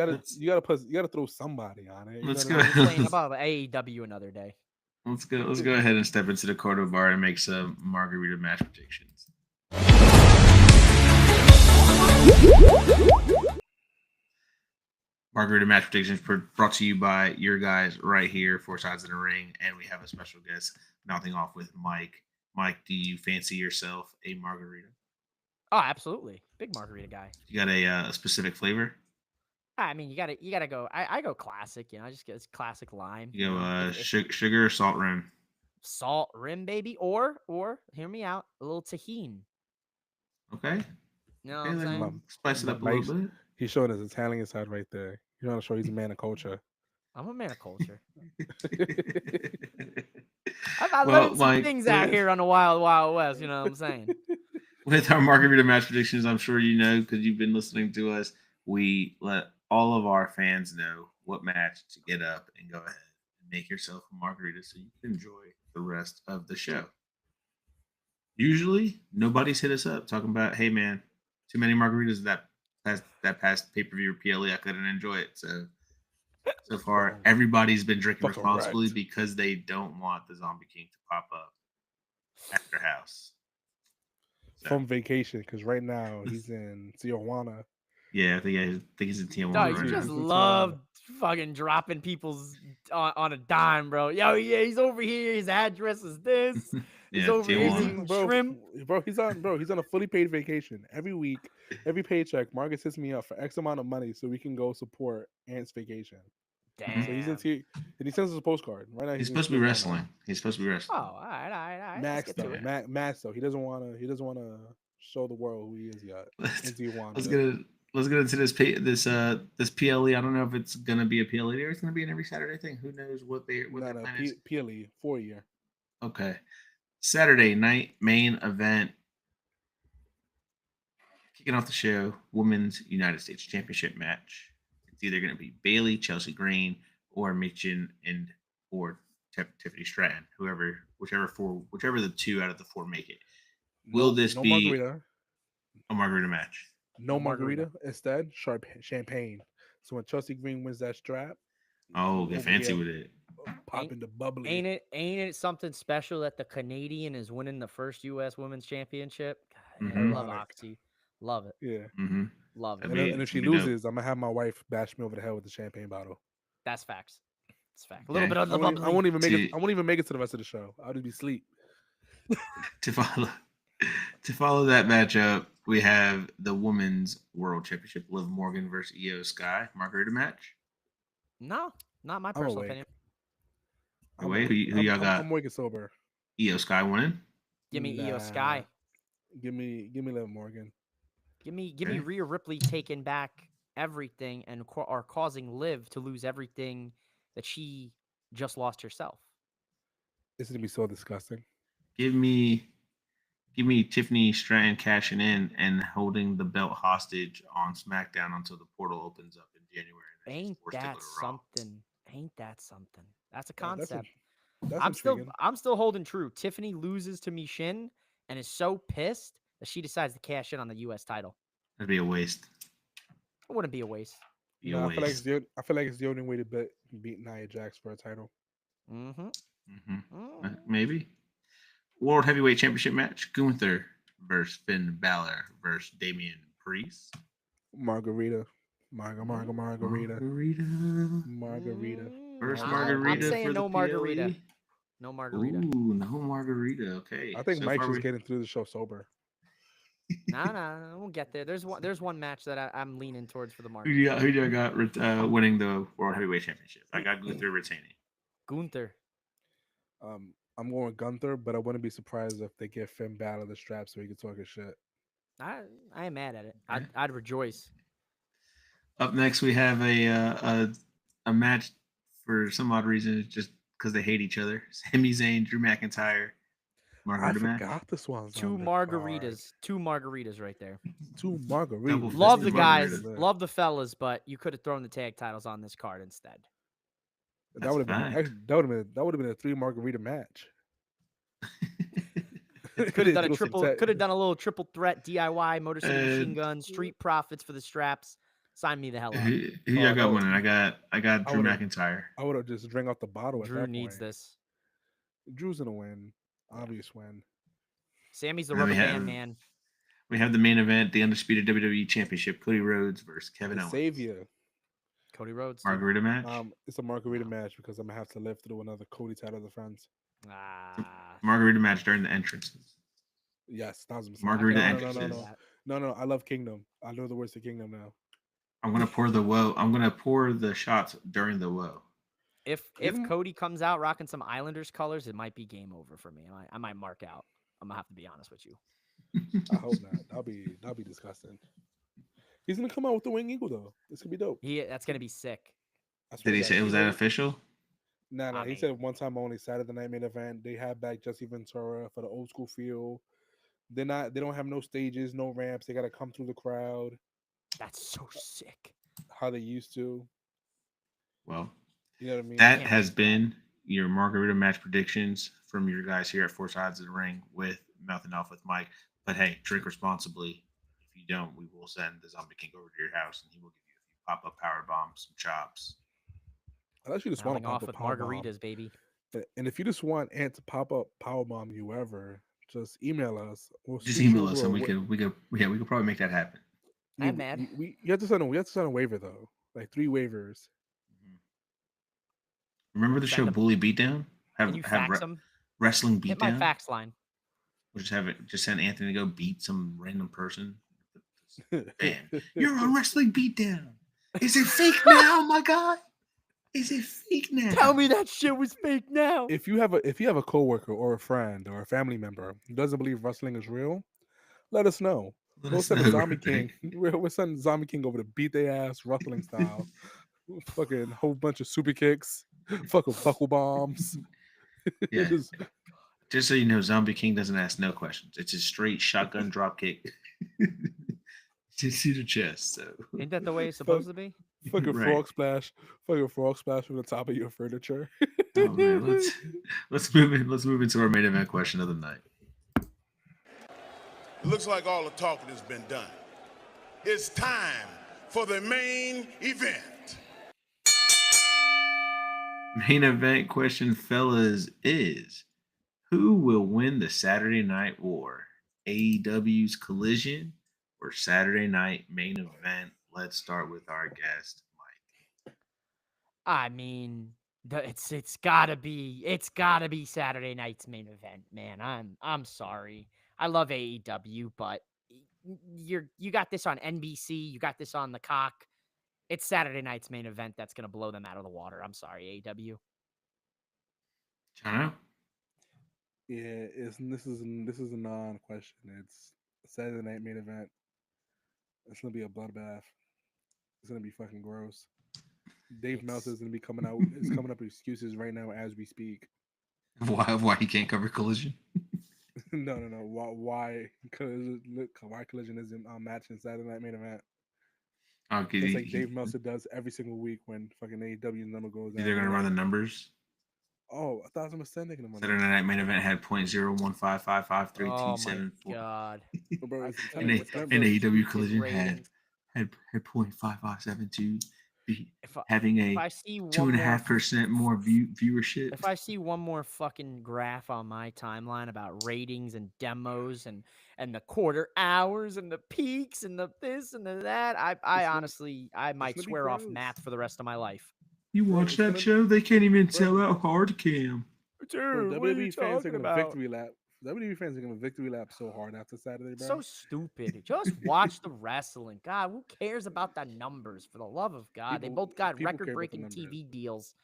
gotta throw somebody on it. You Let's know what I go. mean? Complain about AEW another day. Let's go ahead and step into the corner bar and make some margarita match predictions. Margarita match predictions brought to you by your guys right here, Four Sides of the Ring, and we have a special guest mounting off with Mike. Mike, do you fancy yourself a margarita? Oh, absolutely. Big margarita guy. You got a specific flavor? I mean, you gotta go. I go classic, I just get this classic lime. You go if sugar or salt rim? salt rim, baby, or hear me out, a little tahini. Okay. You know what Okay, I'm then saying? spice it up a Mike's- little bit. He's showing his Italian side right there. He's trying to show he's a man of culture. I'm a man of culture. I'm Well, learning some Mike, things out here on the Wild Wild West. You know what I'm saying? with our margarita match predictions, I'm sure you know because you've been listening to us. We let all of our fans know what match to get up and go ahead and make yourself a margarita so you can enjoy the rest of the show. Usually, nobody's hit us up talking about, "Hey, man, too many margaritas that past pay per view or PLE. I couldn't enjoy it." So far, everybody's been drinking Fucking responsibly wrecked. because they don't want the Zombie King to pop up at their house. So, From vacation, because right now he's in Tijuana. yeah, I think he's in No, Tijuana you right just now. love fucking dropping people's on a dime, bro. Yo, yeah, he's over here. His address is this. He's Yeah, over here Tijuana. eating shrimp. He's on a fully paid vacation every week. Every paycheck, Marcus hits me up for X amount of money so we can go support Ant's vacation. Damn. So he's in and he sends us a postcard right now. He's in supposed to be Tijuana. wrestling. He's supposed to be Oh, wrestling. all right. Let's Max get though, to it. Max though. He doesn't wanna show the world who he is yet. In Tijuana. Let's get into this PLE. I don't know if it's gonna be a PLE or it's gonna be an every Saturday thing. Who knows what their plan is? PLE 4 year. Okay, Saturday night main event. Kicking off the show, Women's United States Championship match. It's either going to be Bailey, Chelsea Green, or Michin or Tiffany Stratton, whichever the two out of the four make it. Will this no be margarita? a margarita match? No margarita. Instead, champagne. So when Chelsea Green wins that strap, Oh, get over fancy here, with it. pop into bubbly. Ain't it something special that the Canadian is winning the first U.S. Women's Championship? God, I love Ironic. Oxy. Love it. Yeah. Mm-hmm. Love it. That'd And if she that'd be dope. loses, I'm gonna have my wife bash me over the head with the champagne bottle. That's facts. It's fact. A little Okay. bit of the bubbly. I won't even make it. See- I won't even make it to the rest of the show. I'll just be asleep. to follow that matchup, we have the Women's World Championship: Liv Morgan versus Io Sky margarita match. No, not my I'm personal awake. opinion. Wait, who y'all got? I'm waking sober. Io Sky winning. Give me Io Nah. Sky. Give me Liv Morgan. Give me Okay. Rhea Ripley taking back everything and are causing Liv to lose everything that she just lost herself. This is gonna be so disgusting. Give me Tiffany Stratton cashing in and holding the belt hostage on SmackDown until the portal opens up in January. and then she's Ain't forced to go that to Raw. something? Ain't that something? That's a Yeah, concept. That's I'm intriguing. still holding true. Tiffany loses to Michin and is so pissed that she decides to cash in on the U.S. title. That'd be a waste. It wouldn't be a waste. Be No, a I feel like waste. I feel like it's the only way to beat Nia Jax for a title. Mm-hmm. Maybe. World Heavyweight Championship match: Gunther versus Finn Balor versus Damian Priest. Margarita. Margarita. First I'm margarita saying for no the margarita. PLE. No margarita. Ooh, no margarita. Okay. I think So Mike's far just getting through the show sober. Nah, we'll get there. There's one match that I'm leaning towards for the Who market. do you got winning the World Heavyweight Championship? I got Gunther retaining. Gunther. I'm going Gunther, but I wouldn't be surprised if they give Finn Balor the strap so he can talk his shit. I ain't mad at it. Okay. I'd rejoice. Up next, we have a match for some odd reason, just because they hate each other. Sami Zayn, Drew McIntyre, I margarita match. forgot this one's Two on the margaritas. Two margaritas right there. card. Two margaritas. Double Love fisted the guys. margarita. Love the fellas, but you could have thrown the tag titles on this card instead. That would have been that would have been a 3 margarita match. Could have done a triple. Could have done a little triple threat DIY Motor City Machine Gun Street Profits for the straps. Sign me the hell up. Who y'all got no. winning? I got Drew would've- McIntyre. I would have just drank off the bottle. Drew at that needs point. this. Drew's gonna win. Obvious win. Sammy's the And then rubber we band have- man. We have the main event, the undisputed WWE Championship: Cody Rhodes versus Kevin The Owens. Savior. Cody Rhodes. dude. Margarita match. It's a margarita match because I'm gonna have to live through another Cody title defense. Margarita match during the entrances. Yes, 1,000%. Margarita no, entrances. no. I love Kingdom. I know the words to Kingdom now. I'm gonna pour the shots during the woe. If Even- Cody comes out rocking some Islanders colors, it might be game over for me. I might mark out. I'm gonna have to be honest with you. I hope not. That'll be disgusting. He's gonna come out with the wing eagle though. This could be dope. That's gonna be sick. I swear Did he to say God, was that official? No, I he mean- said one time only Saturday night main event. They have back Jesse Ventura for the old school feel. They don't have no stages, no ramps. They gotta come through the crowd That's so sick. how they used to. Well, You know what I mean? that Can't has wait for that. been your Margarita match predictions from your guys here at Four Sides of the Ring with Mouthing Off with Mike. But hey, drink responsibly. If you don't, we will send the Zombie King over to your house and he will give you a few pop-up power bombs, some chops. Unless you just want Mouthing to pop off a with power bomb. margaritas, baby. And if you just want Ant to pop up power bomb you ever, just email us. We'll Just shoot you email us over and a we could probably make that happen. I'm mad. You have to sign a waiver though, like 3 waivers. Remember the Send show them. Bully Beatdown? Can you fax them? Wrestling Hit my Beatdown? fax line. We'll just send Anthony to go beat some random person. Bam. You're on Wrestling Beatdown. Is it fake now, my guy? Is it fake now? Tell me that shit was fake now. If you have a coworker or a friend or a family member who doesn't believe wrestling is real, let us know. Let We'll us send know, a Zombie right? King. We're sending Zombie King over to beat their ass wrestling style. Fucking whole bunch of super kicks, fucking buckle bombs. Yeah. Just- Just so you know, Zombie King doesn't ask no questions. It's a straight shotgun drop kick. Just to the chest. So Ain't that the way it's supposed to be? fucking Right. frog splash from the top of your furniture. Oh man, let's move in. Let's move into our main event question of the night. It looks like all the talking has been done. It's time for the main event. Main event question, fellas, is who will win the Saturday Night War? AEW's Collision or Saturday Night Main Event? Let's start with our guest, Mike. I mean, it's gotta be Saturday night's main event, man. I'm sorry. I love AEW, but you got this on NBC, you got this on the cock. It's Saturday night's main event that's gonna blow them out of the water. I'm sorry, AEW. Jono? Yeah, this is a non-question. It's a Saturday night main event. It's gonna be a bloodbath. It's gonna be fucking gross. Dave Meltzer is gonna be coming out. Is coming up with excuses right now as we speak. Why he can't cover Collision? No. Why? Why Collision isn't matching Saturday night main event? Okay, It's like Dave Meltzer does every single week when fucking AEW's number goes out. they're gonna run the numbers. Oh, 1,000% they're gonna run. Saturday Night Main Event had Oh my .015553274. god. Bro, I'm it's telling And you, it's with and those AEW stupid Collision ratings, had .5572, if I- having if a I see one 2.5% more viewership. If I see one more fucking graph on my timeline about ratings and demos and the quarter hours and the peaks and the this and the that, I honestly might gonna be swear off gross. math for the rest of my life. You Bro, watch it's that gonna- show? They can't even sell out hard cam. Bro, Dude, what are you WWE fans are talking gonna about? victory lap. WWE fans are gonna victory lap so hard after Saturday, bro. So stupid. Just watch the wrestling. God, who cares about the numbers? For the love of God, they People- both got people care about the record-breaking numbers. TV deals.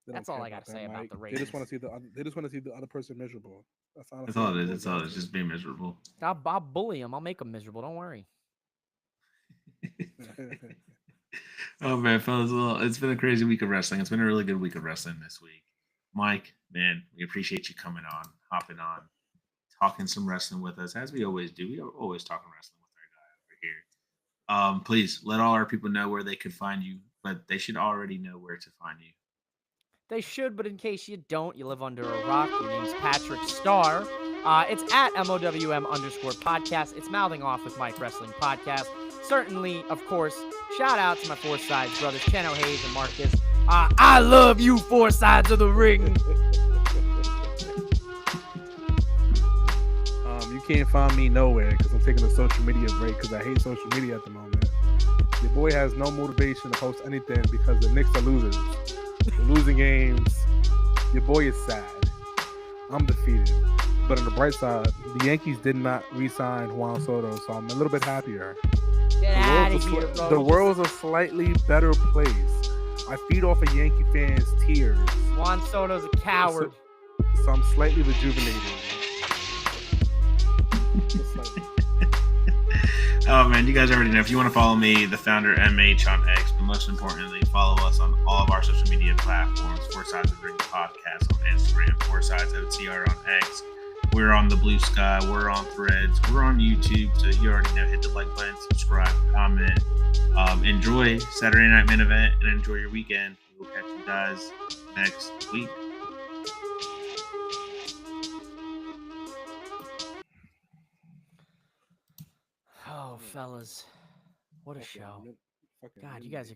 They don't That's all care I gotta that, say about Mike. the They just want ratings. to see they just want to see the other person miserable. That's honestly That's all what it is. boils That's all down it is. to. Just being miserable. I'll bully them. I'll make them miserable. Don't worry. Oh man, fellas, well, it's been a crazy week of wrestling. It's been a really good week of wrestling this week. Mike, man, we appreciate you coming on, hopping on, talking some wrestling with us, as we always do. We are always talking wrestling with our guy over here. Please let all our people know where they could find you, but they should already know where to find you. They should, but in case you don't, you live under a rock. Your name's Patrick Starr. It's at MOWM_podcast. It's Mouthing Off with Mike Wrestling Podcast. Certainly, of course, shout out to my Four Sides brothers, Keno Hayes and Marcus. I love you, Four Sides of the Ring. You can't find me nowhere because I'm taking a social media break because I hate social media at the moment. Your boy has no motivation to post anything because the Knicks are losers. They're losing games. Your boy is sad. I'm defeated. But on the bright side, the Yankees did not re-sign Juan Soto, so I'm a little bit happier. Get out of The here, world's bro. the world's a slightly better place. I feed off of Yankee fans' tears, Juan Soto's a coward. so I'm slightly rejuvenated. Just slightly. Oh man, you guys already know. If you want to follow me, the founder MH on X, but most importantly, follow us on all of our social media media platforms. Four Sides of the Ring podcast on Instagram. Four Sides OTR on X. We're on the Blue Sky. We're on Threads. We're on YouTube. So you already know. Hit the like button, subscribe, comment. Enjoy Saturday Night Main Event and enjoy your weekend. We'll catch you guys next week. Oh, fellas. What a show. God, you guys are